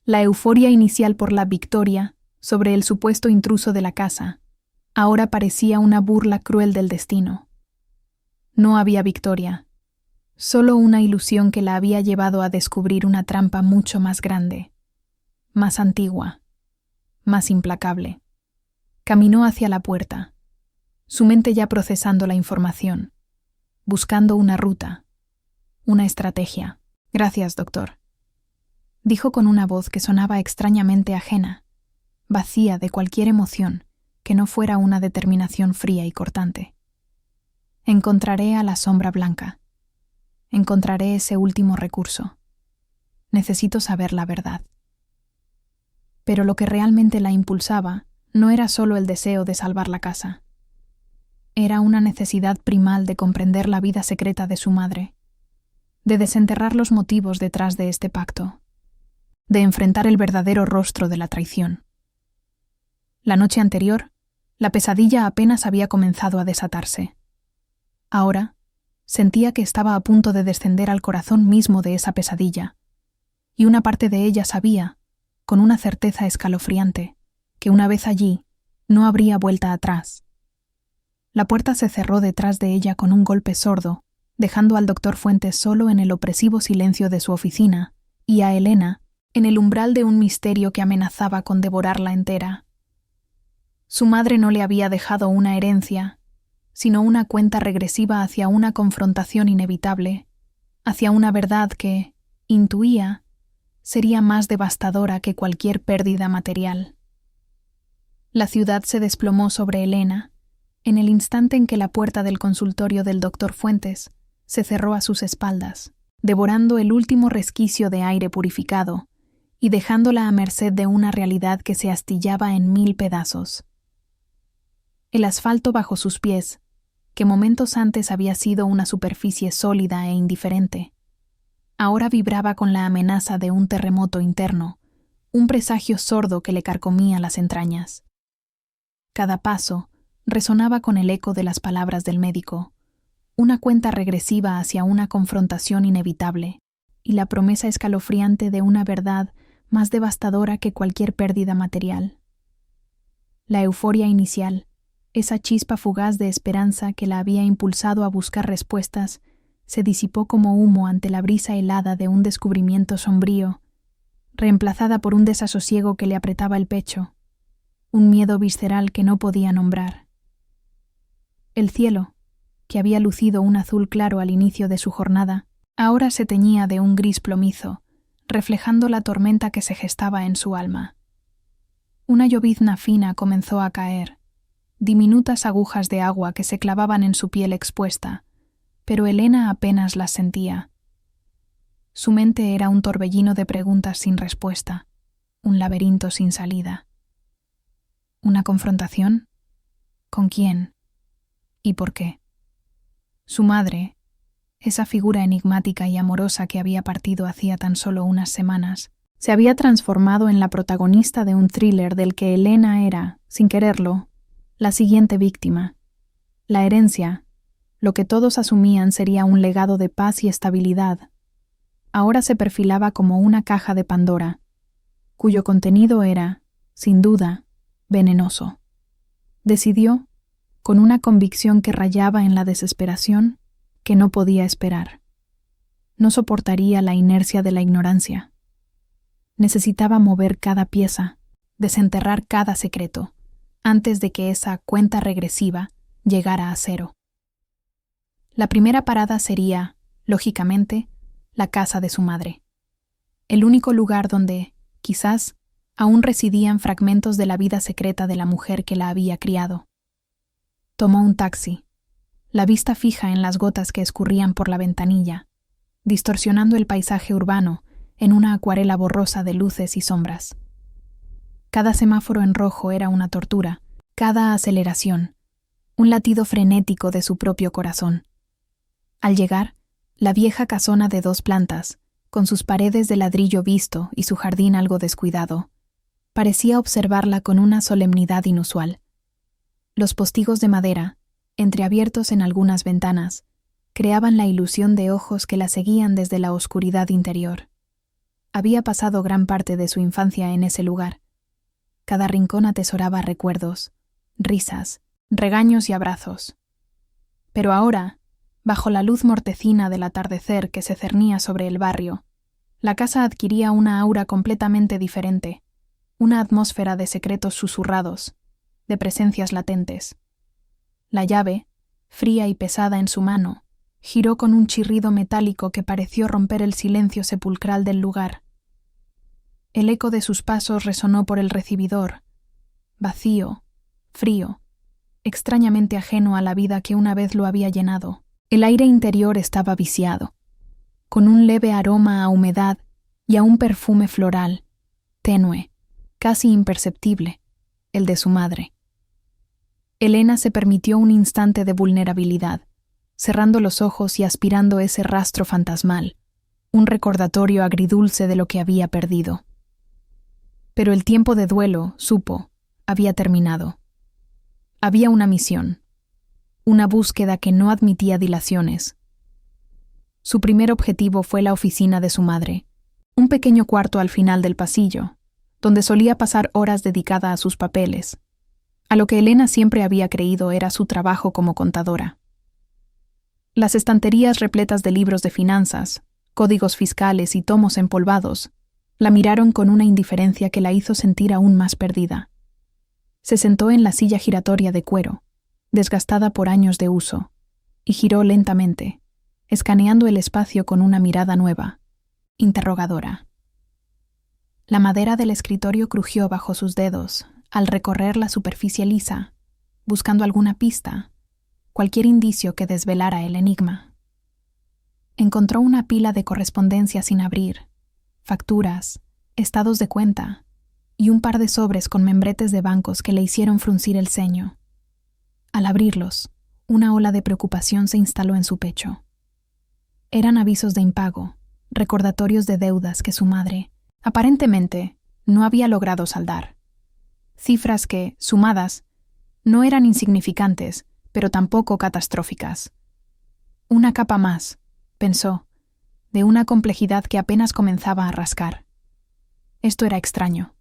La euforia inicial por la victoria sobre el supuesto intruso de la casa ahora parecía una burla cruel del destino. No había victoria, solo una ilusión que la había llevado a descubrir una trampa mucho más grande, más antigua, más implacable. Caminó hacia la puerta, su mente ya procesando la información, buscando una ruta, una estrategia. «Gracias, doctor», dijo con una voz que sonaba extrañamente ajena, vacía de cualquier emoción que no fuera una determinación fría y cortante. «Encontraré a la sombra blanca. Encontraré ese último recurso. Necesito saber la verdad». Pero lo que realmente la impulsaba no era solo el deseo de salvar la casa. Era una necesidad primal de comprender la vida secreta de su madre, de desenterrar los motivos detrás de este pacto, de enfrentar el verdadero rostro de la traición. La noche anterior, la pesadilla apenas había comenzado a desatarse. Ahora, sentía que estaba a punto de descender al corazón mismo de esa pesadilla, y una parte de ella sabía, con una certeza escalofriante, que una vez allí, no habría vuelta atrás. La puerta se cerró detrás de ella con un golpe sordo, dejando al doctor Fuentes solo en el opresivo silencio de su oficina, y a Elena en el umbral de un misterio que amenazaba con devorarla entera. Su madre no le había dejado una herencia, sino una cuenta regresiva hacia una confrontación inevitable, hacia una verdad que, intuía, sería más devastadora que cualquier pérdida material. La ciudad se desplomó sobre Elena, en el instante en que la puerta del consultorio del doctor Fuentes se cerró a sus espaldas, devorando el último resquicio de aire purificado y dejándola a merced de una realidad que se astillaba en 1000 pedazos. El asfalto bajo sus pies, que momentos antes había sido una superficie sólida e indiferente, ahora vibraba con la amenaza de un terremoto interno, un presagio sordo que le carcomía las entrañas. Cada paso resonaba con el eco de las palabras del médico, una cuenta regresiva hacia una confrontación inevitable y la promesa escalofriante de una verdad más devastadora que cualquier pérdida material. La euforia inicial, esa chispa fugaz de esperanza que la había impulsado a buscar respuestas, se disipó como humo ante la brisa helada de un descubrimiento sombrío, reemplazada por un desasosiego que le apretaba el pecho, un miedo visceral que no podía nombrar. El cielo, que había lucido un azul claro al inicio de su jornada, ahora se teñía de un gris plomizo, reflejando la tormenta que se gestaba en su alma. Una llovizna fina comenzó a caer, diminutas agujas de agua que se clavaban en su piel expuesta, pero Elena apenas las sentía. Su mente era un torbellino de preguntas sin respuesta, un laberinto sin salida. ¿Una confrontación? ¿Con quién? ¿Y por qué? Su madre, esa figura enigmática y amorosa que había partido hacía tan solo unas semanas, se había transformado en la protagonista de un thriller del que Elena era, sin quererlo, la siguiente víctima. La herencia, lo que todos asumían sería un legado de paz y estabilidad, ahora se perfilaba como una caja de Pandora, cuyo contenido era, sin duda, venenoso. Decidió, con una convicción que rayaba en la desesperación, que no podía esperar. No soportaría la inercia de la ignorancia. Necesitaba mover cada pieza, desenterrar cada secreto, antes de que esa cuenta regresiva llegara a 0. La primera parada sería, lógicamente, la casa de su madre. El único lugar donde, quizás, aún residían fragmentos de la vida secreta de la mujer que la había criado. Tomó un taxi, la vista fija en las gotas que escurrían por la ventanilla, distorsionando el paisaje urbano en una acuarela borrosa de luces y sombras. Cada semáforo en rojo era una tortura, cada aceleración, un latido frenético de su propio corazón. Al llegar, la vieja casona de 2 plantas, con sus paredes de ladrillo visto y su jardín algo descuidado, parecía observarla con una solemnidad inusual. Los postigos de madera, entreabiertos en algunas ventanas, creaban la ilusión de ojos que la seguían desde la oscuridad interior. Había pasado gran parte de su infancia en ese lugar. Cada rincón atesoraba recuerdos, risas, regaños y abrazos. Pero ahora, bajo la luz mortecina del atardecer que se cernía sobre el barrio, la casa adquiría una aura completamente diferente, una atmósfera de secretos susurrados, de presencias latentes. La llave, fría y pesada en su mano, giró con un chirrido metálico que pareció romper el silencio sepulcral del lugar. El eco de sus pasos resonó por el recibidor, vacío, frío, extrañamente ajeno a la vida que una vez lo había llenado. El aire interior estaba viciado, con un leve aroma a humedad y a un perfume floral, tenue, casi imperceptible, el de su madre. Elena se permitió un instante de vulnerabilidad, cerrando los ojos y aspirando ese rastro fantasmal, un recordatorio agridulce de lo que había perdido. Pero el tiempo de duelo, supo, había terminado. Había una misión, una búsqueda que no admitía dilaciones. Su primer objetivo fue la oficina de su madre, un pequeño cuarto al final del pasillo, donde solía pasar horas dedicada a sus papeles, a lo que Elena siempre había creído era su trabajo como contadora. Las estanterías repletas de libros de finanzas, códigos fiscales y tomos empolvados la miraron con una indiferencia que la hizo sentir aún más perdida. Se sentó en la silla giratoria de cuero, desgastada por años de uso, y giró lentamente, escaneando el espacio con una mirada nueva, interrogadora. La madera del escritorio crujió bajo sus dedos al recorrer la superficie lisa, buscando alguna pista, cualquier indicio que desvelara el enigma. Encontró una pila de correspondencia sin abrir, facturas, estados de cuenta y un par de sobres con membretes de bancos que le hicieron fruncir el ceño. Al abrirlos, una ola de preocupación se instaló en su pecho. Eran avisos de impago, recordatorios de deudas que su madre, aparentemente, no había logrado saldar. Cifras que, sumadas, no eran insignificantes, pero tampoco catastróficas. Una capa más, pensó, de una complejidad que apenas comenzaba a rascar. Esto era extraño.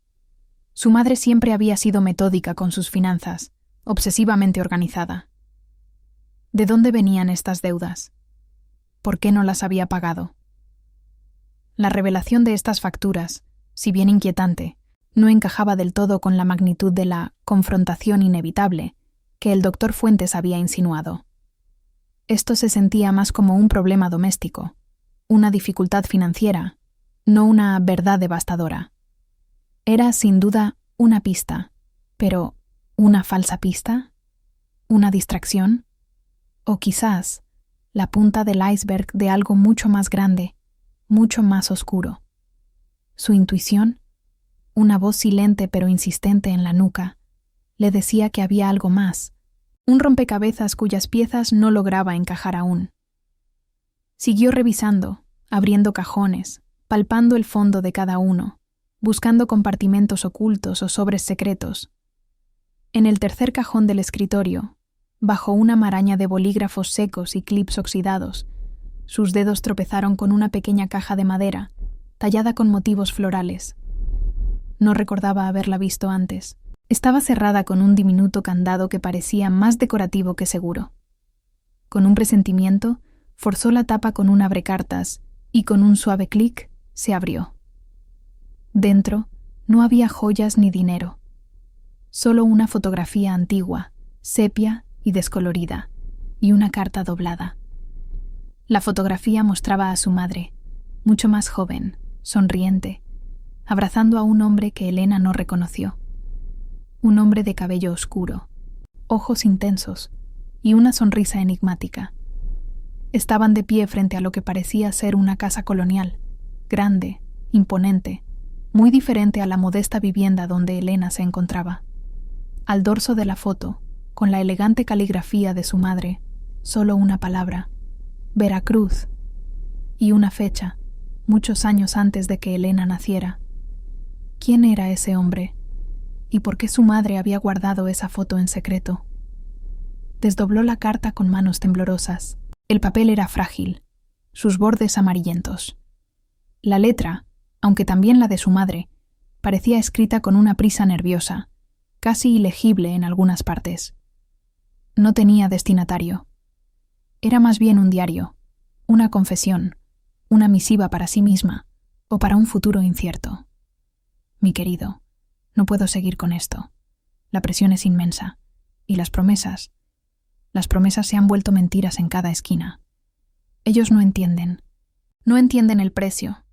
Su madre siempre había sido metódica con sus finanzas, obsesivamente organizada. ¿De dónde venían estas deudas? ¿Por qué no las había pagado? La revelación de estas facturas, si bien inquietante, no encajaba del todo con la magnitud de la confrontación inevitable que el doctor Fuentes había insinuado. Esto se sentía más como un problema doméstico, una dificultad financiera, no una verdad devastadora. Era, sin duda, una pista, pero ¿una falsa pista? ¿Una distracción? O quizás la punta del iceberg de algo mucho más grande, mucho más oscuro. Su intuición, una voz silente pero insistente en la nuca, le decía que había algo más, un rompecabezas cuyas piezas no lograba encajar aún. Siguió revisando, abriendo cajones, palpando el fondo de cada uno, buscando compartimentos ocultos o sobres secretos. En el tercer cajón del escritorio, bajo una maraña de bolígrafos secos y clips oxidados, sus dedos tropezaron con una pequeña caja de madera, tallada con motivos florales. No recordaba haberla visto antes. Estaba cerrada con un diminuto candado que parecía más decorativo que seguro. Con un presentimiento, forzó la tapa con un abrecartas y con un suave clic se abrió. Dentro no había joyas ni dinero. Solo una fotografía antigua, sepia y descolorida, y una carta doblada. La fotografía mostraba a su madre, mucho más joven, sonriente, abrazando a un hombre que Elena no reconoció. Un hombre de cabello oscuro, ojos intensos y una sonrisa enigmática. Estaban de pie frente a lo que parecía ser una casa colonial, grande, imponente, muy diferente a la modesta vivienda donde Elena se encontraba. Al dorso de la foto, con la elegante caligrafía de su madre, solo una palabra: Veracruz, y una fecha, muchos años antes de que Elena naciera. ¿Quién era ese hombre? ¿Y por qué su madre había guardado esa foto en secreto? Desdobló la carta con manos temblorosas. El papel era frágil, sus bordes amarillentos. La letra, aunque también la de su madre, parecía escrita con una prisa nerviosa, casi ilegible en algunas partes. No tenía destinatario. Era más bien un diario, una confesión, una misiva para sí misma o para un futuro incierto. Mi querido, no puedo seguir con esto. La presión es inmensa. Y las promesas se han vuelto mentiras en cada esquina. Ellos no entienden el precio.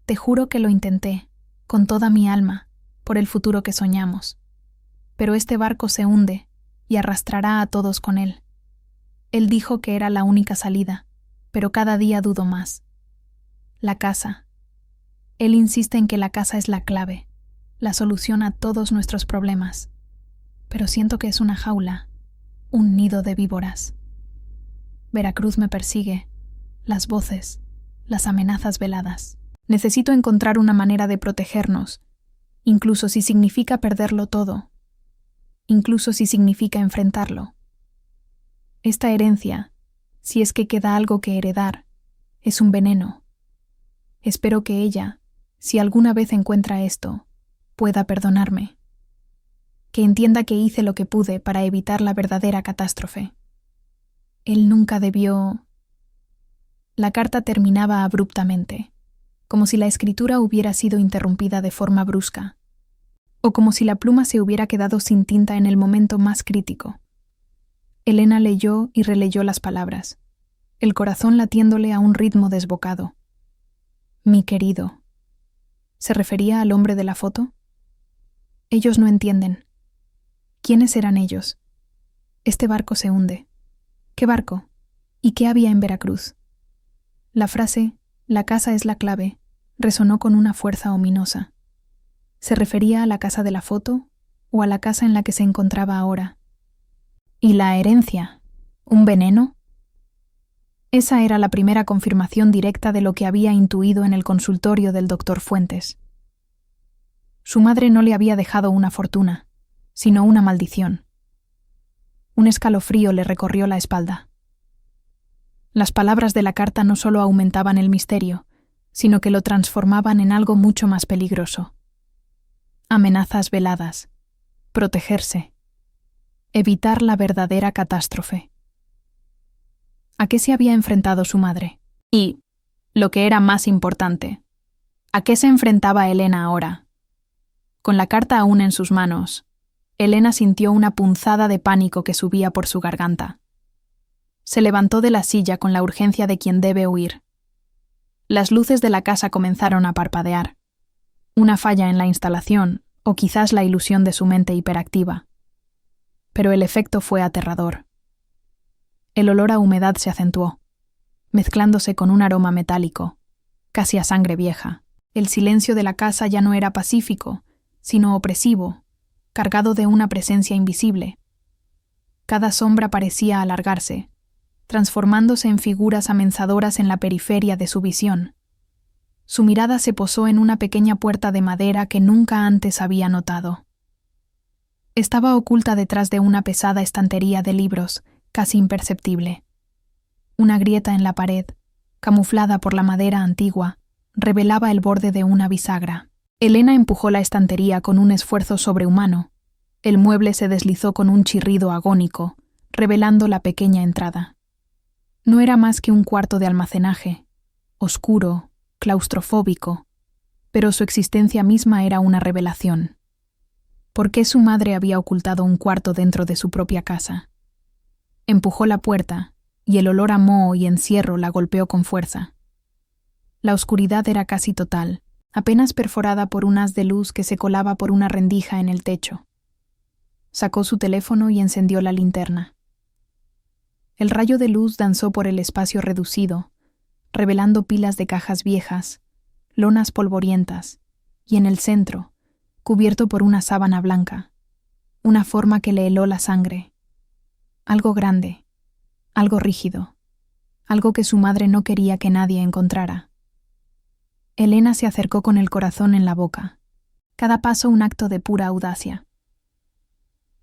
Te juro que lo intenté, con toda mi alma, por el futuro que soñamos. Pero este barco se hunde y arrastrará a todos con él. Él dijo que era la única salida, pero cada día dudo más. La casa. Él insiste en que la casa es la clave, la solución a todos nuestros problemas. Pero siento que es una jaula, un nido de víboras. Veracruz me persigue, las voces, las amenazas veladas. Necesito encontrar una manera de protegernos, incluso si significa perderlo todo, incluso si significa enfrentarlo. Esta herencia, si es que queda algo que heredar, es un veneno. Espero que ella, si alguna vez encuentra esto, pueda perdonarme. Que entienda que hice lo que pude para evitar la verdadera catástrofe. Él nunca debió... La carta terminaba abruptamente, como si la escritura hubiera sido interrumpida de forma brusca, o como si la pluma se hubiera quedado sin tinta en el momento más crítico. Elena leyó y releyó las palabras, el corazón latiéndole a un ritmo desbocado. Mi querido. ¿Se refería al hombre de la foto? Ellos no entienden. ¿Quiénes eran ellos? Este barco se hunde. ¿Qué barco? ¿Y qué había en Veracruz? La frase «la casa es la clave» resonó con una fuerza ominosa. ¿Se refería a la casa de la foto o a la casa en la que se encontraba ahora? ¿Y la herencia? ¿Un veneno? Esa era la primera confirmación directa de lo que había intuido en el consultorio del doctor Fuentes. Su madre no le había dejado una fortuna, sino una maldición. Un escalofrío le recorrió la espalda. Las palabras de la carta no solo aumentaban el misterio, sino que lo transformaban en algo mucho más peligroso. Amenazas veladas, protegerse, evitar la verdadera catástrofe. ¿A qué se había enfrentado su madre? Y, lo que era más importante, ¿a qué se enfrentaba Elena ahora? Con la carta aún en sus manos, Elena sintió una punzada de pánico que subía por su garganta. Se levantó de la silla con la urgencia de quien debe huir. Las luces de la casa comenzaron a parpadear. Una falla en la instalación, o quizás la ilusión de su mente hiperactiva. Pero el efecto fue aterrador. El olor a humedad se acentuó, mezclándose con un aroma metálico, casi a sangre vieja. El silencio de la casa ya no era pacífico, sino opresivo, cargado de una presencia invisible. Cada sombra parecía alargarse, transformándose en figuras amenazadoras en la periferia de su visión. Su mirada se posó en una pequeña puerta de madera que nunca antes había notado. Estaba oculta detrás de una pesada estantería de libros, casi imperceptible. Una grieta en la pared, camuflada por la madera antigua, revelaba el borde de una bisagra. Elena empujó la estantería con un esfuerzo sobrehumano. El mueble se deslizó con un chirrido agónico, revelando la pequeña entrada. No era más que un cuarto de almacenaje, oscuro, claustrofóbico, pero su existencia misma era una revelación. ¿Por qué su madre había ocultado un cuarto dentro de su propia casa? Empujó la puerta, y el olor a moho y encierro la golpeó con fuerza. La oscuridad era casi total, apenas perforada por un haz de luz que se colaba por una rendija en el techo. Sacó su teléfono y encendió la linterna. El rayo de luz danzó por el espacio reducido, revelando pilas de cajas viejas, lonas polvorientas, y en el centro, cubierto por una sábana blanca, una forma que le heló la sangre. Algo grande, algo rígido, algo que su madre no quería que nadie encontrara. Elena se acercó con el corazón en la boca, cada paso un acto de pura audacia.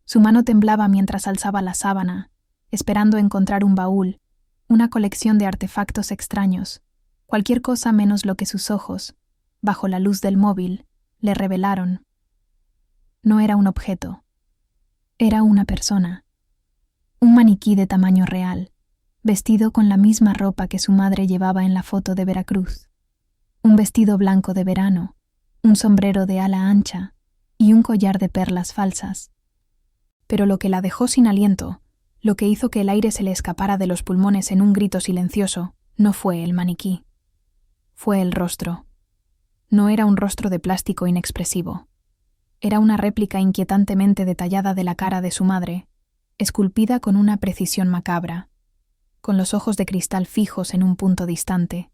Su mano temblaba mientras alzaba la sábana, esperando encontrar un baúl, una colección de artefactos extraños, cualquier cosa menos lo que sus ojos, bajo la luz del móvil, le revelaron. No era un objeto, era una persona, un maniquí de tamaño real, vestido con la misma ropa que su madre llevaba en la foto de Veracruz, un vestido blanco de verano, un sombrero de ala ancha y un collar de perlas falsas. Pero lo que la dejó sin aliento, lo que hizo que el aire se le escapara de los pulmones en un grito silencioso, no fue el maniquí. Fue el rostro. No era un rostro de plástico inexpresivo. Era una réplica inquietantemente detallada de la cara de su madre, esculpida con una precisión macabra, con los ojos de cristal fijos en un punto distante,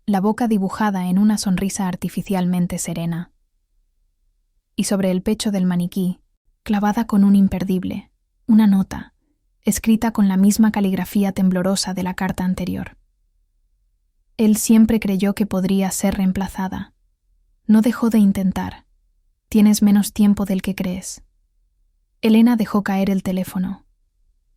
la boca dibujada en una sonrisa artificialmente serena. Y sobre el pecho del maniquí, clavada con un imperdible, una nota, escrita con la misma caligrafía temblorosa de la carta anterior. Él siempre creyó que podría ser reemplazada. No dejó de intentar. Tienes menos tiempo del que crees. Elena dejó caer el teléfono.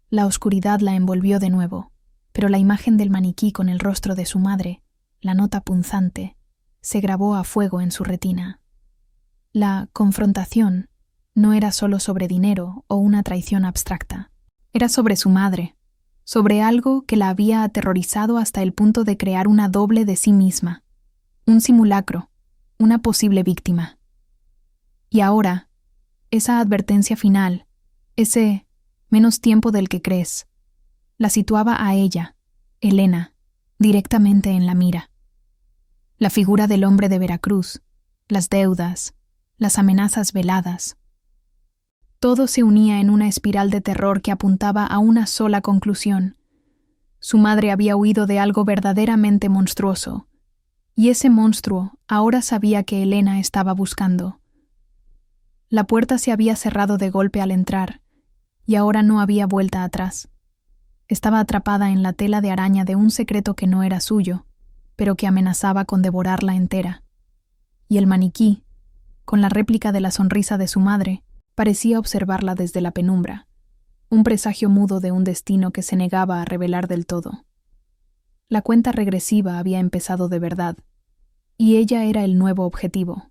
La oscuridad la envolvió de nuevo, pero la imagen del maniquí con el rostro de su madre, la nota punzante, se grabó a fuego en su retina. La confrontación no era solo sobre dinero o una traición abstracta. Era sobre su madre, sobre algo que la había aterrorizado hasta el punto de crear una doble de sí misma, un simulacro, una posible víctima. Y ahora, esa advertencia final, ese menos tiempo del que crees, la situaba a ella, Elena, directamente en la mira. La figura del hombre de Veracruz, las deudas, las amenazas veladas. Todo se unía en una espiral de terror que apuntaba a una sola conclusión. Su madre había huido de algo verdaderamente monstruoso, y ese monstruo ahora sabía que Elena estaba buscando. La puerta se había cerrado de golpe al entrar, y ahora no había vuelta atrás. Estaba atrapada en la tela de araña de un secreto que no era suyo, pero que amenazaba con devorarla entera. Y el maniquí, con la réplica de la sonrisa de su madre, parecía observarla desde la penumbra, un presagio mudo de un destino que se negaba a revelar del todo. La cuenta regresiva había empezado de verdad, y ella era el nuevo objetivo.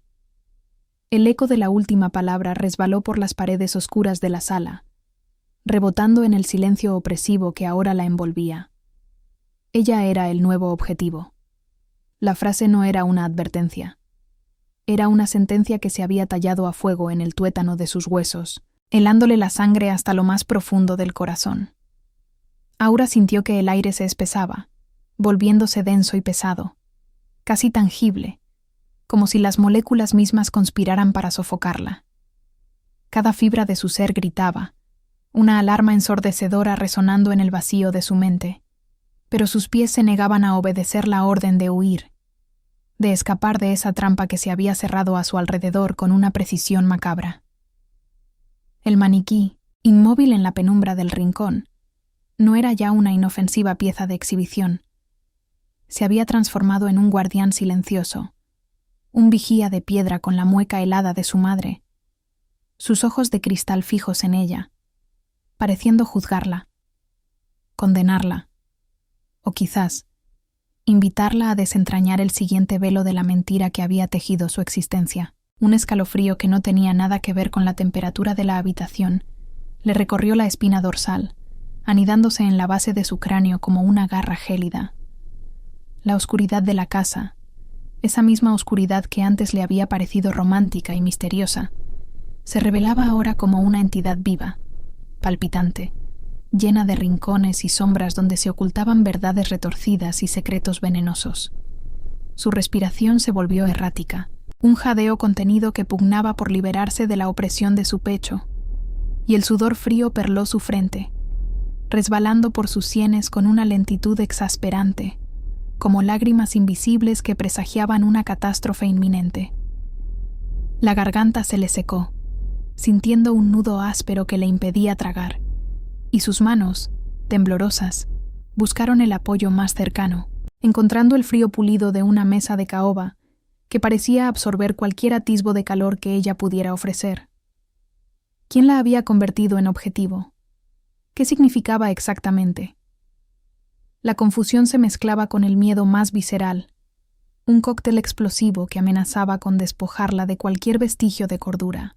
El eco de la última palabra resbaló por las paredes oscuras de la sala, rebotando en el silencio opresivo que ahora la envolvía. Ella era el nuevo objetivo. La frase no era una advertencia. Era una sentencia que se había tallado a fuego en el tuétano de sus huesos, helándole la sangre hasta lo más profundo del corazón. Aura sintió que el aire se espesaba, volviéndose denso y pesado, casi tangible, como si las moléculas mismas conspiraran para sofocarla. Cada fibra de su ser gritaba, una alarma ensordecedora resonando en el vacío de su mente, pero sus pies se negaban a obedecer la orden de huir, de escapar de esa trampa que se había cerrado a su alrededor con una precisión macabra. El maniquí, inmóvil en la penumbra del rincón, no era ya una inofensiva pieza de exhibición. Se había transformado en un guardián silencioso, un vigía de piedra con la mueca helada de su madre, sus ojos de cristal fijos en ella, pareciendo juzgarla, condenarla, o quizás invitarla a desentrañar el siguiente velo de la mentira que había tejido su existencia. Un escalofrío que no tenía nada que ver con la temperatura de la habitación le recorrió la espina dorsal, anidándose en la base de su cráneo como una garra gélida. La oscuridad de la casa, esa misma oscuridad que antes le había parecido romántica y misteriosa, se revelaba ahora como una entidad viva, palpitante, llena de rincones y sombras donde se ocultaban verdades retorcidas y secretos venenosos. Su respiración se volvió errática, un jadeo contenido que pugnaba por liberarse de la opresión de su pecho, y el sudor frío perló su frente, resbalando por sus sienes con una lentitud exasperante, como lágrimas invisibles que presagiaban una catástrofe inminente. La garganta se le secó, sintiendo un nudo áspero que le impedía tragar, y sus manos, temblorosas, buscaron el apoyo más cercano, encontrando el frío pulido de una mesa de caoba que parecía absorber cualquier atisbo de calor que ella pudiera ofrecer. ¿Quién la había convertido en objetivo? ¿Qué significaba exactamente? La confusión se mezclaba con el miedo más visceral, un cóctel explosivo que amenazaba con despojarla de cualquier vestigio de cordura.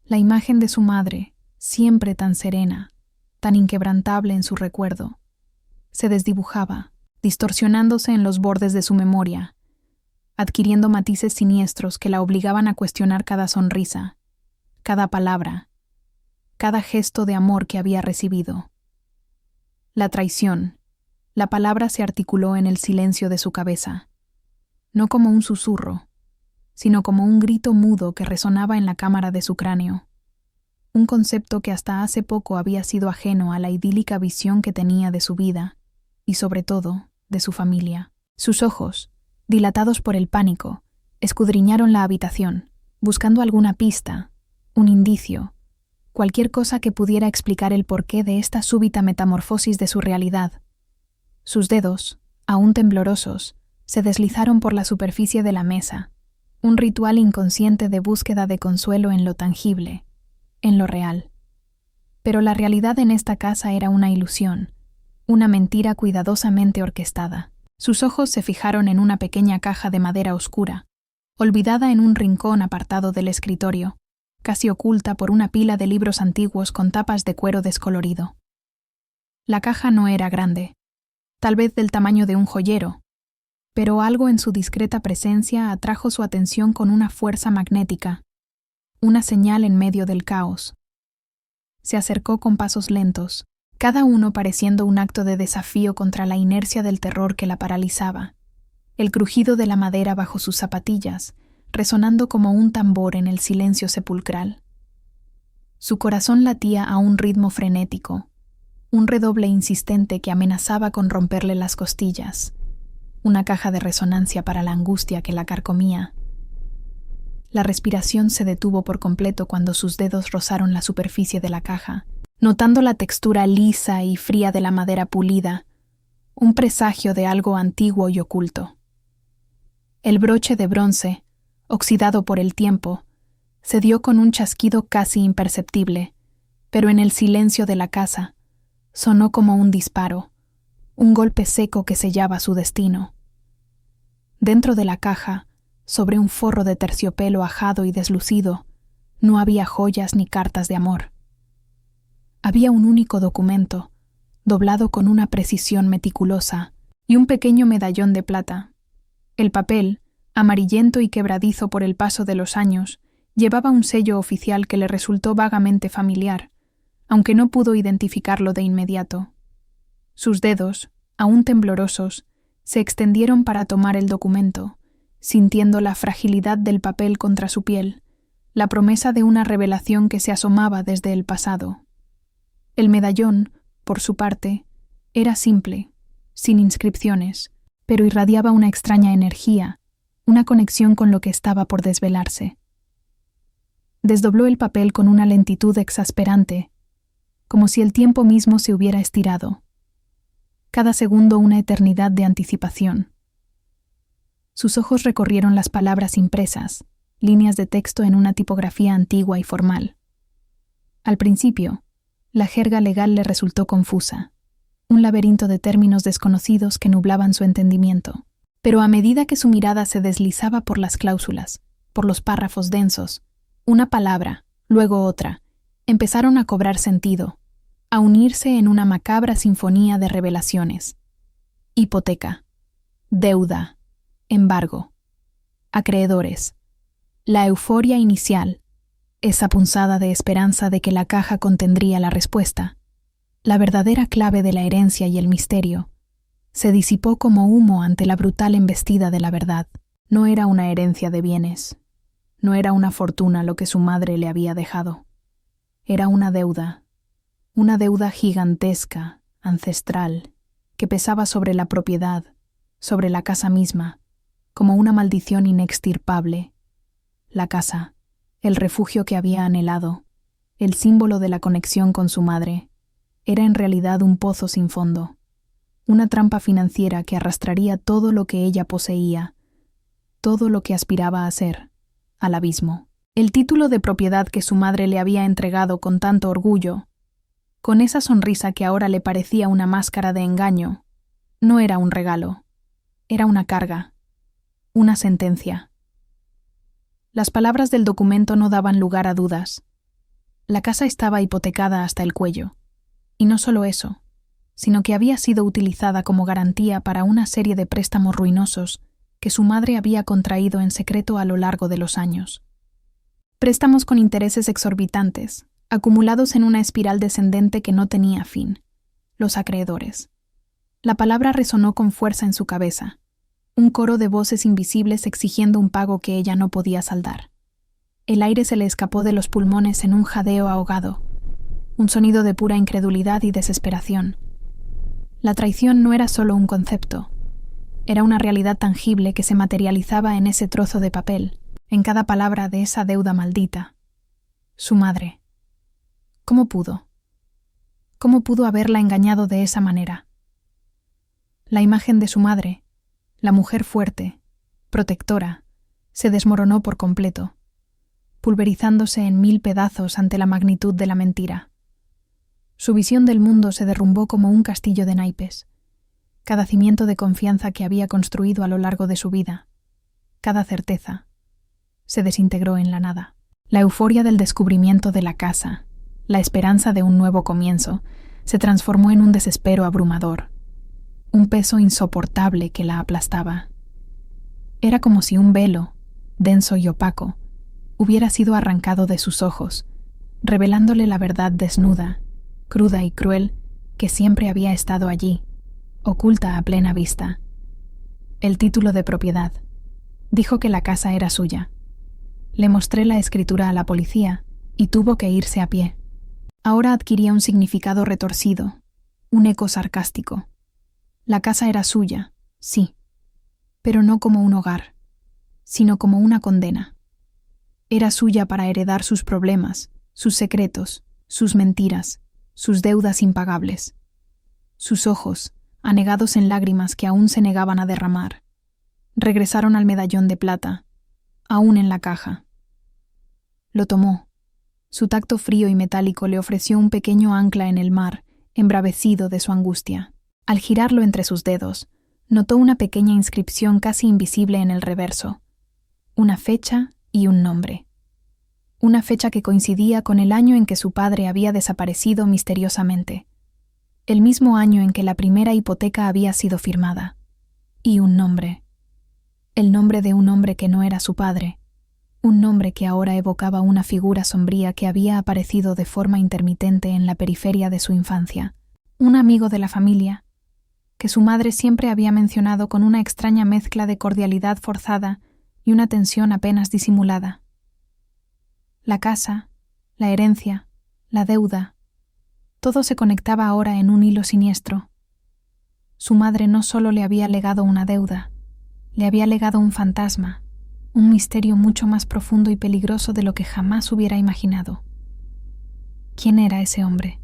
La imagen de su madre, siempre tan serena, tan inquebrantable en su recuerdo, se desdibujaba, distorsionándose en los bordes de su memoria, adquiriendo matices siniestros que la obligaban a cuestionar cada sonrisa, cada palabra, cada gesto de amor que había recibido. La traición, la palabra se articuló en el silencio de su cabeza, no como un susurro, sino como un grito mudo que resonaba en la cámara de su cráneo, un concepto que hasta hace poco había sido ajeno a la idílica visión que tenía de su vida y, sobre todo, de su familia. Sus ojos, dilatados por el pánico, escudriñaron la habitación, buscando alguna pista, un indicio, cualquier cosa que pudiera explicar el porqué de esta súbita metamorfosis de su realidad. Sus dedos, aún temblorosos, se deslizaron por la superficie de la mesa, un ritual inconsciente de búsqueda de consuelo en lo tangible, en lo real. Pero la realidad en esta casa era una ilusión, una mentira cuidadosamente orquestada. Sus ojos se fijaron en una pequeña caja de madera oscura, olvidada en un rincón apartado del escritorio, casi oculta por una pila de libros antiguos con tapas de cuero descolorido. La caja no era grande, tal vez del tamaño de un joyero, pero algo en su discreta presencia atrajo su atención con una fuerza magnética, una señal en medio del caos. Se acercó con pasos lentos, cada uno pareciendo un acto de desafío contra la inercia del terror que la paralizaba, el crujido de la madera bajo sus zapatillas, resonando como un tambor en el silencio sepulcral. Su corazón latía a un ritmo frenético, un redoble insistente que amenazaba con romperle las costillas, una caja de resonancia para la angustia que la carcomía. La respiración se detuvo por completo cuando sus dedos rozaron la superficie de la caja, notando la textura lisa y fría de la madera pulida, un presagio de algo antiguo y oculto. El broche de bronce, oxidado por el tiempo, se dio con un chasquido casi imperceptible, pero en el silencio de la casa sonó como un disparo, un golpe seco que sellaba su destino. Dentro de la caja, sobre un forro de terciopelo ajado y deslucido, no había joyas ni cartas de amor. Había un único documento, doblado con una precisión meticulosa, y un pequeño medallón de plata. El papel, amarillento y quebradizo por el paso de los años, llevaba un sello oficial que le resultó vagamente familiar, aunque no pudo identificarlo de inmediato. Sus dedos, aún temblorosos, se extendieron para tomar el documento, sintiendo la fragilidad del papel contra su piel, la promesa de una revelación que se asomaba desde el pasado. El medallón, por su parte, era simple, sin inscripciones, pero irradiaba una extraña energía, una conexión con lo que estaba por desvelarse. Desdobló el papel con una lentitud exasperante, como si el tiempo mismo se hubiera estirado. Cada segundo una eternidad de anticipación. Sus ojos recorrieron las palabras impresas, líneas de texto en una tipografía antigua y formal. Al principio, la jerga legal le resultó confusa, un laberinto de términos desconocidos que nublaban su entendimiento. Pero a medida que su mirada se deslizaba por las cláusulas, por los párrafos densos, una palabra, luego otra, empezaron a cobrar sentido, a unirse en una macabra sinfonía de revelaciones. Hipoteca, deuda, embargo, acreedores, la euforia inicial, esa punzada de esperanza de que la caja contendría la respuesta, la verdadera clave de la herencia y el misterio, se disipó como humo ante la brutal embestida de la verdad. No era una herencia de bienes, no era una fortuna lo que su madre le había dejado. Era una deuda gigantesca, ancestral, que pesaba sobre la propiedad, sobre la casa misma, como una maldición inextirpable. La casa, el refugio que había anhelado, el símbolo de la conexión con su madre, era en realidad un pozo sin fondo, una trampa financiera que arrastraría todo lo que ella poseía, todo lo que aspiraba a ser, al abismo. El título de propiedad que su madre le había entregado con tanto orgullo, con esa sonrisa que ahora le parecía una máscara de engaño, no era un regalo, era una carga, una sentencia. Las palabras del documento no daban lugar a dudas. La casa estaba hipotecada hasta el cuello. Y no solo eso, sino que había sido utilizada como garantía para una serie de préstamos ruinosos que su madre había contraído en secreto a lo largo de los años. Préstamos con intereses exorbitantes, acumulados en una espiral descendente que no tenía fin. Los acreedores. La palabra resonó con fuerza en su cabeza, un coro de voces invisibles exigiendo un pago que ella no podía saldar. El aire se le escapó de los pulmones en un jadeo ahogado, un sonido de pura incredulidad y desesperación. La traición no era solo un concepto, era una realidad tangible que se materializaba en ese trozo de papel, en cada palabra de esa deuda maldita. Su madre. ¿Cómo pudo? ¿Cómo pudo haberla engañado de esa manera? La imagen de su madre, la mujer fuerte, protectora, se desmoronó por completo, pulverizándose en 1000 pedazos ante la magnitud de la mentira. Su visión del mundo se derrumbó como un castillo de naipes. Cada cimiento de confianza que había construido a lo largo de su vida, cada certeza, se desintegró en la nada. La euforia del descubrimiento de la casa, la esperanza de un nuevo comienzo, se transformó en un desespero abrumador, un peso insoportable que la aplastaba. Era como si un velo, denso y opaco, hubiera sido arrancado de sus ojos, revelándole la verdad desnuda, cruda y cruel, que siempre había estado allí, oculta a plena vista. El título de propiedad. Dijo que la casa era suya. Le mostré la escritura a la policía y tuvo que irse a pie. Ahora adquiría un significado retorcido, un eco sarcástico. La casa era suya, sí, pero no como un hogar, sino como una condena. Era suya para heredar sus problemas, sus secretos, sus mentiras, sus deudas impagables. Sus ojos, anegados en lágrimas que aún se negaban a derramar, regresaron al medallón de plata, aún en la caja. Lo tomó. Su tacto frío y metálico le ofreció un pequeño ancla en el mar, embravecido de su angustia. Al girarlo entre sus dedos, notó una pequeña inscripción casi invisible en el reverso, una fecha y un nombre. Una fecha que coincidía con el año en que su padre había desaparecido misteriosamente, el mismo año en que la primera hipoteca había sido firmada, y un nombre, el nombre de un hombre que no era su padre, un nombre que ahora evocaba una figura sombría que había aparecido de forma intermitente en la periferia de su infancia, un amigo de la familia, que su madre siempre había mencionado con una extraña mezcla de cordialidad forzada y una tensión apenas disimulada. La casa, la herencia, la deuda, todo se conectaba ahora en un hilo siniestro. Su madre no solo le había legado una deuda, le había legado un fantasma, un misterio mucho más profundo y peligroso de lo que jamás hubiera imaginado. ¿Quién era ese hombre?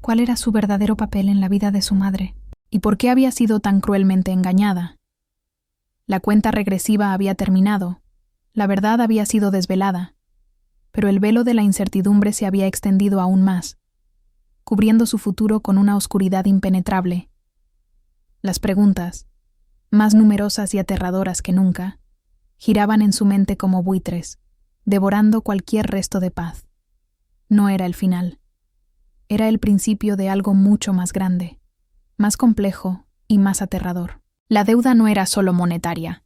¿Cuál era su verdadero papel en la vida de su madre? ¿Y por qué había sido tan cruelmente engañada? La cuenta regresiva había terminado, la verdad había sido desvelada, pero el velo de la incertidumbre se había extendido aún más, cubriendo su futuro con una oscuridad impenetrable. Las preguntas, más numerosas y aterradoras que nunca, giraban en su mente como buitres, devorando cualquier resto de paz. No era el final. Era el principio de algo mucho más grande, más complejo y más aterrador. La deuda no era solo monetaria.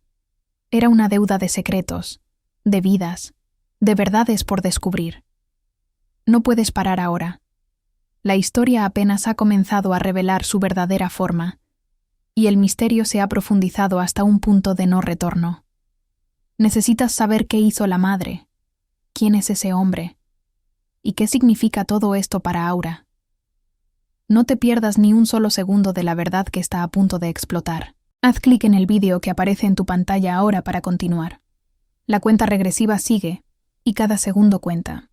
Era una deuda de secretos, de vidas, de verdades por descubrir. No puedes parar ahora. La historia apenas ha comenzado a revelar su verdadera forma, y el misterio se ha profundizado hasta un punto de no retorno. Necesitas saber qué hizo la madre, quién es ese hombre, y qué significa todo esto para Aura. No te pierdas ni un solo segundo de la verdad que está a punto de explotar. Haz clic en el vídeo que aparece en tu pantalla ahora para continuar. La cuenta regresiva sigue, y cada segundo cuenta.